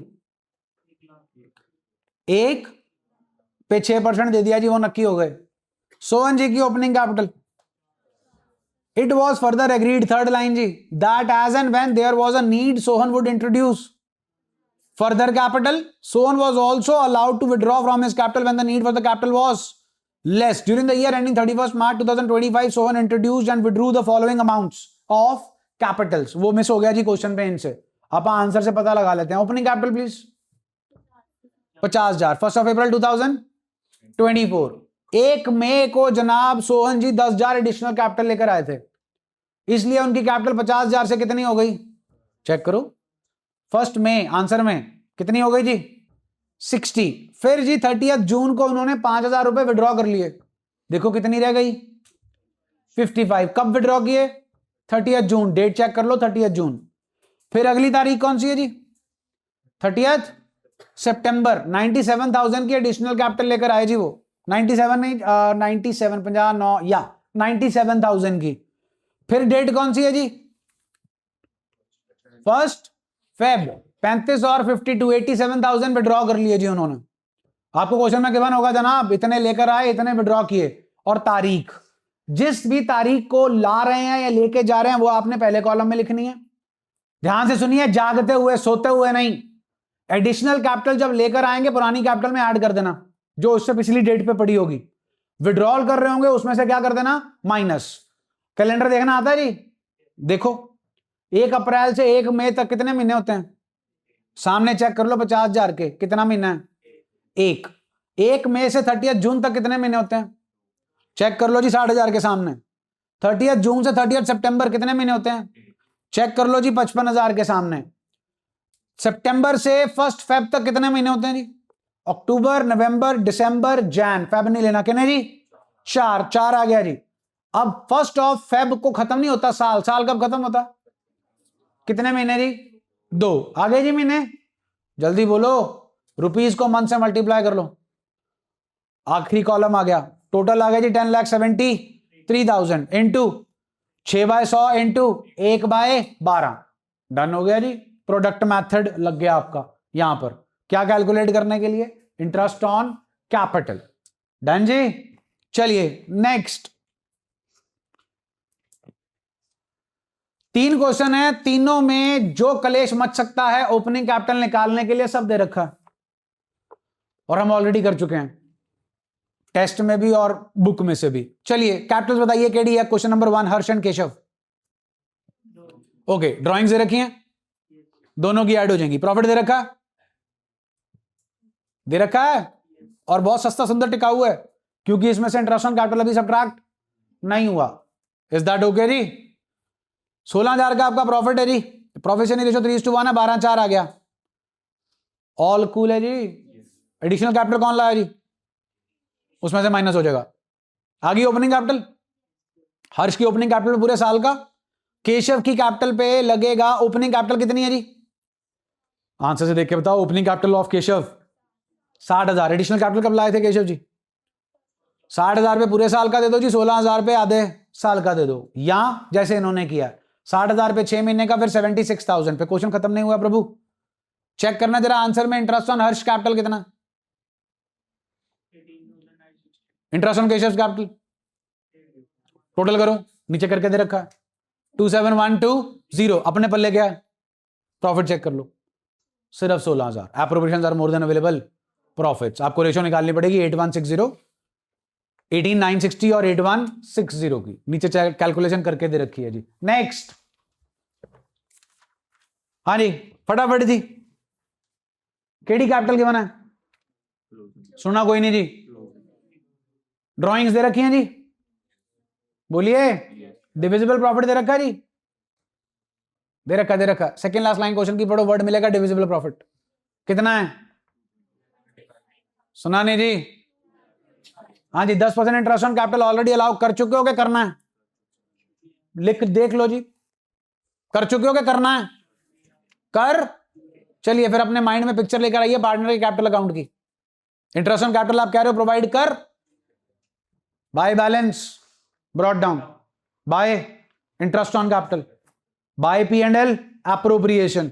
1 पे 6% दे दिया जी, वो नक्की हो गए. सोहन जी की opening capital, it was further agreed, third line जी, that as and when there was a need Sohan would introduce further capital. Sohan was also allowed to withdraw from his capital when the need for the capital was less. During the year ending 31st March 2025, Sohan introduced and withdrew the following amounts of capitals. वो miss हो गया जी question पे इनसे, आप answer से पता लगा लेते हैं. Opening capital please 50,000, 1 April 2024. 1 मई को जनाब सोहन जी 10,000 एडिशनल कैपिटल लेकर आए थे, इसलिए उनकी कैपिटल 50,000 से कितनी हो गई? चेक करो. 1 मई आंसर में कितनी हो गई जी? 60. फिर जी 30 जून को उन्होंने 5,000 रुपए विड्रॉ कर लिए, देखो कितनी रह गई? 55. कब विड्रॉ किए? 30 जून. डेट चेक कर लो, 30 जून. फिर अगली तारीख कौन सी है जी? 30 सितंबर. 97,000 की एडिशनल कैपिटल लेकर आए जी वो. 97 नहीं, 97 59 या 97,000 की. फिर डेट कौन सी है जी? 1 फेब. 35 और 52, 87,000 विड्रॉ कर लिए जी उन्होंने. आपको क्वेश्चन में गिवन होगा जनाब, इतने लेकर आए, इतने विड्रॉ किए, और तारीख, जिस भी तारीख को ला रहे हैं या लेके जा रहे हैं वो आपने पहले कॉलम में लिखनी है. ध्यान से सुनिए, जागते हुए सोते हुए नहीं. एडिशनल कैपिटल जब लेकर आएंगे पुरानी कैपिटल में ऐड कर देना, जो उससे पिछली डेट पे पड़ी होगी. विड्रॉल कर रहे होंगे उसमें से क्या कर देना? माइनस. कैलेंडर देखना आता है जी? देखो 1 अप्रैल से 1 मई तक कितने महीने होते हैं? सामने चेक कर लो, 50,000 के कितना महीना है? 1. 1 मई से 30 जून तक कितने महीने होते हैं? चेक कर लो जी 60,000 के सामने. 30 जून से 30 सितंबर कितने महीने होते हैं? चेक कर लो जी 55,000 के सामने. सितंबर से 1 फेब तक कितने महीने होते हैं जी? अक्टूबर, नवंबर, दिसंबर, जैन. फेब नहीं लेना, कितने जी? 4 आ गया जी. अब 1 फेब को खत्म नहीं होता साल. साल कब खत्म होता? कितने महीने जी? 2. आगे जी महीने, जल्दी बोलो. रुपीस को मंथ से मल्टीप्लाई कर लो, आखिरी कॉलम आ गया. टोटल आ गया जी 10,73,000 इंटू 6/100 इंटू 1/12. डन हो गया जी. प्रोडक्ट मेथड लग गया आपका यहां पर. क्या कैलकुलेट करने के लिए? Interest on capital. डन जी. चलिए नेक्स्ट. 3 क्वेश्चन है, तीनों में जो कलेश मच सकता है ओपनिंग कैपिटल निकालने के लिए सब दे रखा है, और हम ऑलरेडी कर चुके हैं टेस्ट में भी और बुक में से भी. चलिए कैपिटल्स बताइए केडी है. Question number 1 Harsh and Keshav. Okay, drawings दे रखी हैं, दोनों की ऐड हो जाएंगी. प्रॉफिट दे रखा है, दे रखा है, और बहुत सस्ता सुंदर टिकाऊ है, क्योंकि इसमें से इंटरेस्ट ऑन कैपिटल अभी सब्ट्रैक्ट नहीं हुआ. इज दैट ओके जी? 16,000 का आपका प्रॉफिट है जी, प्रोफिशिएंसी रेशियो 3:1 है, 12/4 आ गया, ऑल कूल है जी। एडिशनल कैपिटल कौन लाया जी? उसमें से माइनस हो जाएगा। आगे ओपनिंग कैपिटल, हर्ष की ओपनिंग कैपिटल पूरे साल का, केशव की कैपिटल पे लगेगा ओपनिंग कैपिटल कितनी है जी? आंसर से देख के बताओ। Opening capital of Keshav 60,000। Additional capital कब लाए थे केशव जी? 60,000 पे पूरे साल का दे दो जी, 16,000 पे आधे साल का दे दो, या जैसे इन्होंने किया 60,000 पे 6 महीने का, फिर 76,000 पे। क्वेश्चन खत्म नहीं हुआ प्रभु। चेक करना जरा आंसर में इंटरेस्ट ऑन हर्ष कैपिटल कितना, interest on Keshav capital total करो, नीचे करके दे रखा है 27,120। अपने पल्ले क्या है? प्रॉफिट चेक कर लो, सिर्फ 16,000। Appropriations are more than available profits. आपको रेशियो निकालनी पड़ेगी 8160, 18,960 और 8160 की, नीचे कैलकुलेशन करके दे रखी है जी। नेक्स्ट, हाँ जी फटाफट जी, केडी कैपिटल गिवन है, सुना कोई नहीं जी? ड्राइंग्स दे रखी हैं जी, बोलिए। डिविजिबल प्रॉफिट दे रखा है जी, दे रखा। सेकंड लास्ट लाइन क्वेश्चन की पढ़ो, वर्ड मिलेगा डिविजिबल प्रॉफिट कितना है, सुना नहीं जी? हाँ जी, 10% interest on capital already allow कर चुके हो, क्या करना है? लिख देख लो जी, कर चुके हो क्या करना है? कर। चलिए फिर अपने माइंड में पिक्चर लेकर आइए पार्टनर के कैपिटल अकाउंट की। इंटरेस्ट ऑन कैपिटल आप कह रहे हो प्रोवाइड कर, by balance brought down, by interest on capital, by P&L appropriation,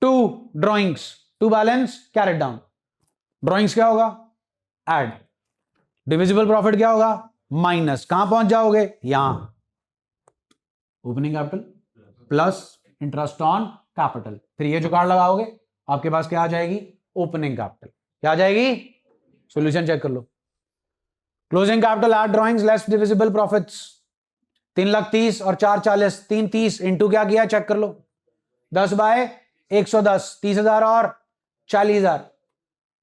to drawings, to balance carried down. Drawings क्या होगा? ऐड। डिविजिबल प्रॉफिट क्या होगा? माइनस। कहां पहुंच जाओगे? यहां, opening capital plus interest on capital, फिर ये जुगाड़ लगाओगे, आपके पास क्या आ जाएगी? Opening capital. क्या आ जाएगी? सॉल्यूशन चेक कर लो। Closing capital at drawings less divisible profits, 3,30,000 और 4,40, 3,30 इंटू क्या किया चेक कर लो, 10/110, 30,000 और 40,000।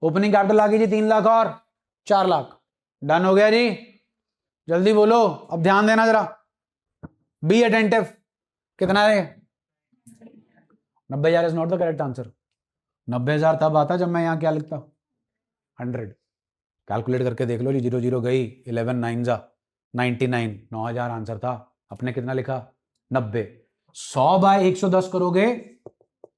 ओपनिंग कैपिटल आ गई जी 3 लाख और 4 लाख। डन हो गया जी? जल्दी बोलो, अब ध्यान देना जरा, बी अटेंटिव। कितना है? 90,000 is not the correct answer. 90,000 तब आता जब मैं यहां क्या लिखता, 100। कैलकुलेट करके देख लो जी, 0 0 गई, 11 9 जा 99, 9,000 आंसर था। अपने कितना लिखा? 90। 100/110 करोगे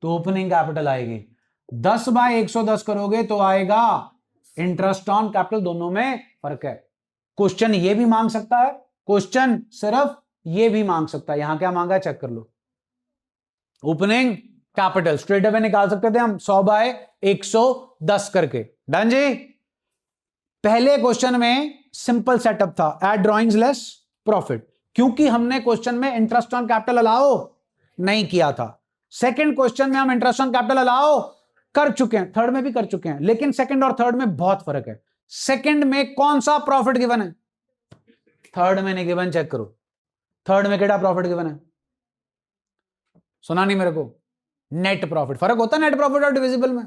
तो ओपनिंग कैपिटल आएगी, 10/110 करोगे तो आएगा इंटरेस्ट ऑन कैपिटल। दोनों में फर्क है। क्वेश्चन ये भी मांग सकता है, क्वेश्चन सिर्फ ये भी मांग सकता है। यहां क्या मांगा है चेक कर लो, ओपनिंग कैपिटल स्ट्रेट अवे निकाल सकते थे हम 100/110 करके। डन जी? पहले क्वेश्चन में सिंपल सेटअप था, एड ड्रॉइंग्स लेस प्रॉफिट, क्योंकि हमने क्वेश्चन में इंटरेस्ट ऑन कैपिटल अलाउ नहीं किया था। सेकंड क्वेश्चन में हम इंटरेस्ट ऑन कैपिटल अलाउ कर चुके हैं, थर्ड में भी कर चुके हैं, लेकिन सेकंड और थर्ड में बहुत फर्क है। सेकंड में कौन सा प्रॉफिट गिवन है, थर्ड में नहीं गिवन। चेक करो थर्ड में केड़ा प्रॉफिट गिवन है, सुना नहीं मेरे को? Net profit. फर्क होता है नेट प्रॉफिट और डिविजिबल में?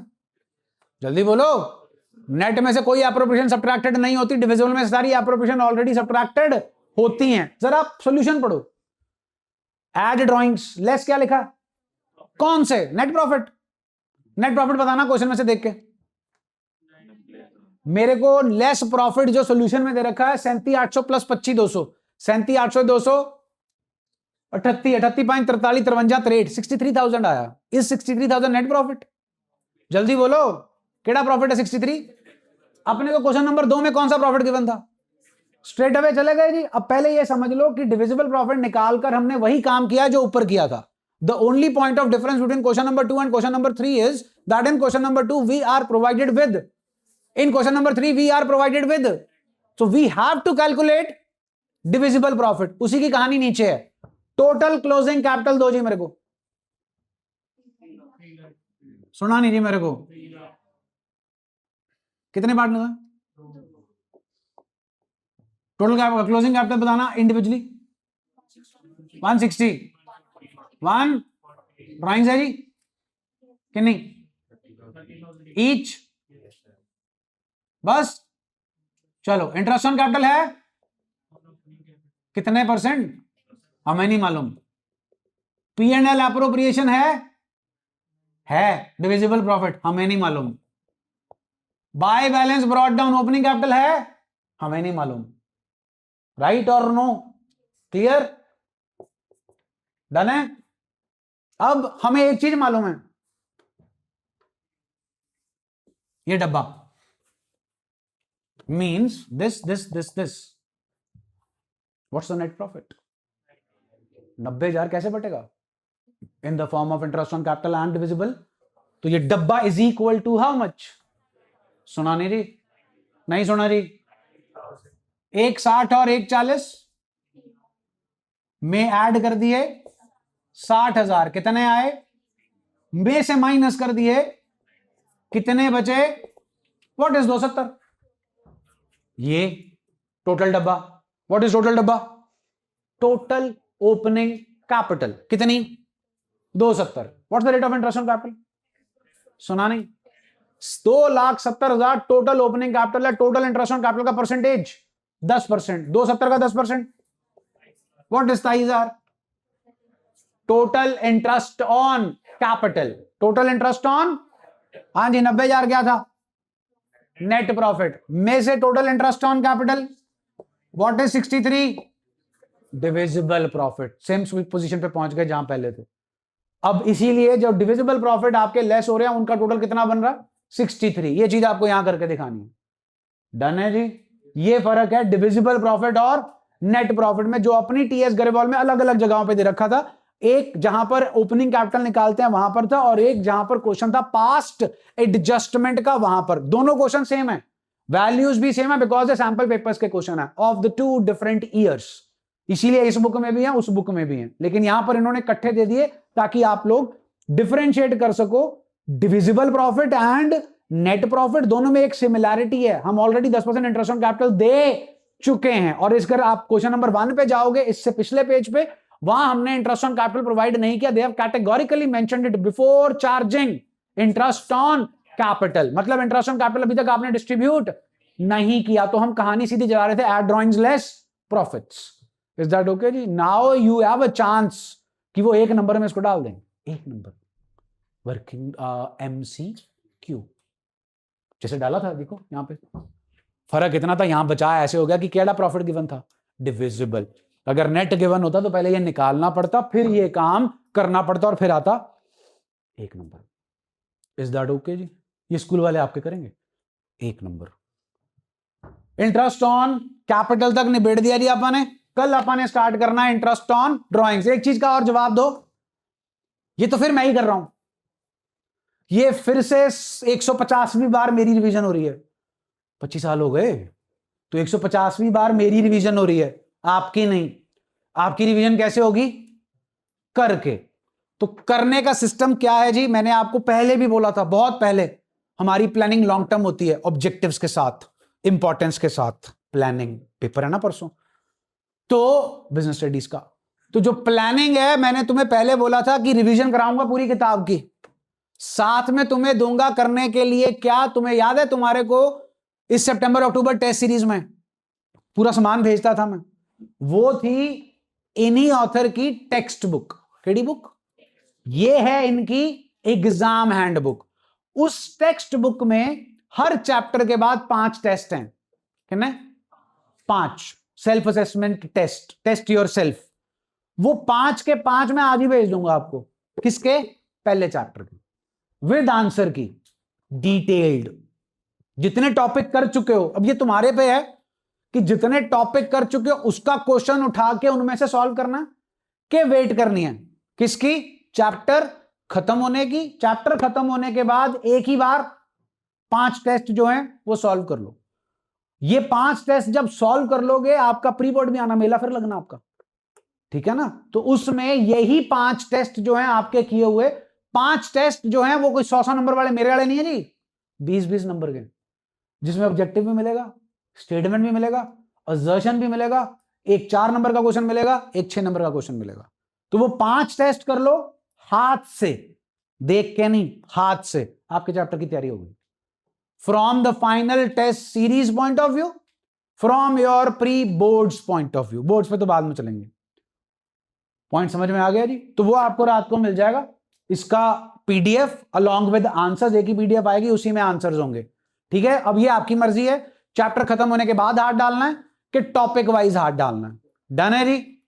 जल्दी बोलो। नेट में से कोई एप्रोप्रिएशन सब्ट्रैक्टेड नहीं होती, डिविजिबल में सारी एप्रोप्रिएशन ऑलरेडी सब्ट्रैक्टेड होती हैं। जरा सॉल्यूशन पढ़ो। एड ड्रॉइंग्स लेस क्या लिखा, कौन से? Net profit. नेट प्रॉफिट बताना क्वेश्चन में से देख के मेरे को। लेस प्रॉफिट जो सॉल्यूशन में दे रखा है 37,800 प्लस 25,200, 37,800 200 38 38 5 43 53 63 63,000 आया। इस 63,000 नेट प्रॉफिट? जल्दी बोलो केड़ा प्रॉफिट है 63? अपने को क्वेश्चन नंबर 2 में कौन सा प्रॉफिट गिवन था? स्ट्रेट अवे चले गए जी। अब पहले ये समझ लो कि डिविजिबल प्रॉफिट निकालकर हमने वही काम किया जो ऊपर किया था। The only point of difference between question number 2 and question number 3 is that in question number 2 we are provided with, in question number 3 we are provided with, so we have to calculate divisible profit। उसी की कहानी नीचे है। Total closing capital दो जी मेरे को, सुना नहीं जी मेरे को? कितने पार्ट में? टोटल क्लोजिंग कैपिटल बताना इंडिविजुअली 160। 1 ड्राइंग्स है जी कितनी ईच? बस चलो। इंटरेस्ट ऑन कैपिटल है कितने %? हमें नहीं मालूम। पी एंड एल अप्रोप्रिएशन है डिविजिबल प्रॉफिट, हमें नहीं मालूम। Bye balance brought down opening capital है, हमें नहीं मालूम। राइट और नो? क्लियर? डन है? अब हमें एक चीज मालूम है, ये डब्बा means this this this this, what's the net profit? 90,000 कैसे बटेगा? In the form of interest on capital and divisible. तो ये डब्बा is equal to how much? सुना नहीं जी? नहीं सुना जी? 1,60 और 1,40 में ऐड कर दिए 60,000, कितने आए? में से माइनस कर दिए, कितने बचे? What is 270? ये टोटल डब्बा। व्हाट इज टोटल डब्बा? टोटल ओपनिंग कैपिटल कितनी? 270। What's the rate of interest on capital? सुना नहीं? 2,70,000 टोटल ओपनिंग कैपिटल है। टोटल इंटरेस्ट ऑन कैपिटल का परसेंटेज 10%। 270 का 10%, what is 23,000? Total interest on capital, total interest on, हाँ जी 90,000 क्या था? नेट प्रॉफिट में से total interest on capital, what is 63? Divisible profit. Same position पे पहुंच गए जहां पहले थे। अब इसीलिए जो डिविजिबल प्रॉफिट आपके लेस हो रहे हैं उनका टोटल कितना बन रहा? 63। ये चीज आपको यहां करके दिखानी है। डन है जी? ये फर्क है डिविजिबल प्रॉफिट और नेट प्रॉफिट में, जो अपनी टीएस गरेवाल में अलग अलग जगहों पे दे रखा था। एक जहां पर ओपनिंग कैपिटल निकालते हैं वहां पर था, और एक जहां पर क्वेश्चन था पास्ट एडजस्टमेंट का, वहां पर। दोनों क्वेश्चन सेम है, वैल्यूज भी सेम है, बिकॉज ये सैंपल पेपर्स के क्वेश्चन है ऑफ द 2 डिफरेंट ईयर्स। इसीलिए इस बुक में भी है, उस बुक में भी है, लेकिन यहां पर इन्होंने इकट्ठे दे दिए ताकि आप लोग डिफरेंशिएट कर सको। Divisible profit and net profit दोनों में एक सिमिलैरिटी है। हम ऑलरेडी 10% इंटरेस्ट ऑन कैपिटल दे चुके हैं, और इसकर आप क्वेश्चन नंबर 1 पे जाओगे, इससे पिछले पेज पे, वहां हमने इंटरेस्ट ऑन कैपिटल प्रोवाइड नहीं किया। They have categorically mentioned it before charging interest on capital. मतलब इंटरेस्ट ऑन कैपिटल अभी तक आपने डिस्ट्रीब्यूट नहीं किया, तो हम कहानी सीधी चला रहे थे, add drawings less profits. Is that okay जी? Now you have a chance कि वो 1 नंबर में इसको डाल दें। 1 नंबर वर्किंग MCQ जैसे डाला था, देखो यहां पे फर्क इतना था, यहां बचाया ऐसे हो गया कि केड़ा प्रॉफिट गिवन था? डिविजिबल। अगर नेट गिवन होता तो पहले ये निकालना पड़ता, फिर ये काम करना पड़ता, और फिर आता 1 नंबर। इज दैट ओके जी? ये स्कूल वाले आपके करेंगे 1 नंबर। इंटरेस्ट ऑन कैपिटल तक निबेड़ दिया जी अपन ने। कल अपन ने स्टार्ट करना है इंटरेस्ट ऑन ड्रॉइंग्स। एक चीज का और जवाब दो, ये तो फिर मैं ही कर रहा हूं, ये फिर से 150वीं बार मेरी रिवीजन हो रही है। 25 साल हो गए तो 150वीं बार मेरी रिवीजन हो रही है, आपकी नहीं। आपकी रिवीजन कैसे होगी? करके। तो करने का सिस्टम क्या है जी? मैंने आपको पहले भी बोला था, बहुत पहले। हमारी प्लानिंग लॉन्ग टर्म होती है, ऑब्जेक्टिव्स के साथ, इंपॉर्टेंस के साथ। प्लानिंग पेपर है ना परसों, तो बिजनेस स्टडीज का। तो जो प्लानिंग है, मैंने तुम्हें पहले बोला था कि रिवीजन कराऊंगा पूरी किताब की, साथ में तुम्हें दूंगा करने के लिए क्या। तुम्हें याद है तुम्हारे को इस सितंबर अक्टूबर टेस्ट सीरीज में पूरा सामान भेजता था मैं, वो थी इन्हीं ऑथर की टेक्स्ट बुक। KD book? ये है इनकी एग्जाम हैंडबुक। उस टेक्स्ट बुक में हर चैप्टर के बाद 5 टेस्ट हैं। कितने? 5 self assessment test, test yourself. वो 5 के 5 मैं आज ही भेज दूंगा आपको। किसके? पहले चैप्टर के, विद आंसर की, डिटेल्ड। जितने टॉपिक कर चुके हो, अब ये तुम्हारे पे है कि जितने टॉपिक कर चुके हो उसका क्वेश्चन उठा के उनमें से सॉल्व करना, के वेट करनी है किसकी? चैप्टर खत्म होने की। चैप्टर खत्म होने के बाद एक ही बार 5 टेस्ट जो हैं वो सॉल्व कर लो। ये 5 टेस्ट जब सॉल्व कर लोगे, आपका प्री बोर्ड भी आना, मेला फिर लगना आपका, ठीक है ना? तो उसमें यही 5 टेस्ट जो हैं आपके किए हुए, 5 टेस्ट जो हैं वो कोई 100 नंबर वाले मेरे वाले नहीं है जी, 20-20 नंबर के, जिसमें ऑब्जेक्टिव भी मिलेगा, स्टेटमेंट भी मिलेगा, असर्शन भी मिलेगा, एक 4 नंबर का क्वेश्चन मिलेगा, एक 6 नंबर का क्वेश्चन मिलेगा। तो वो 5 टेस्ट कर लो हाथ से, देख के नहीं, हाथ से। आपके चैप्टर की तैयारी होगी from the final test series point of view, from your pre boards point of view. Boards पे तो बाद में चलेंगे। पॉइंट समझ में आ गया जी? तो वो आपको रात को मिल जाएगा, इसका पीडीएफ अलॉन्ग विद आंसर्स, एक ही पीडीएफ आएगी, उसी में आंसर्स होंगे। ठीक है, अब ये आपकी मर्जी है, चैप्टर खत्म होने के बाद हाथ डालना है कि टॉपिक वाइज हाथ डालना है। डन है जी?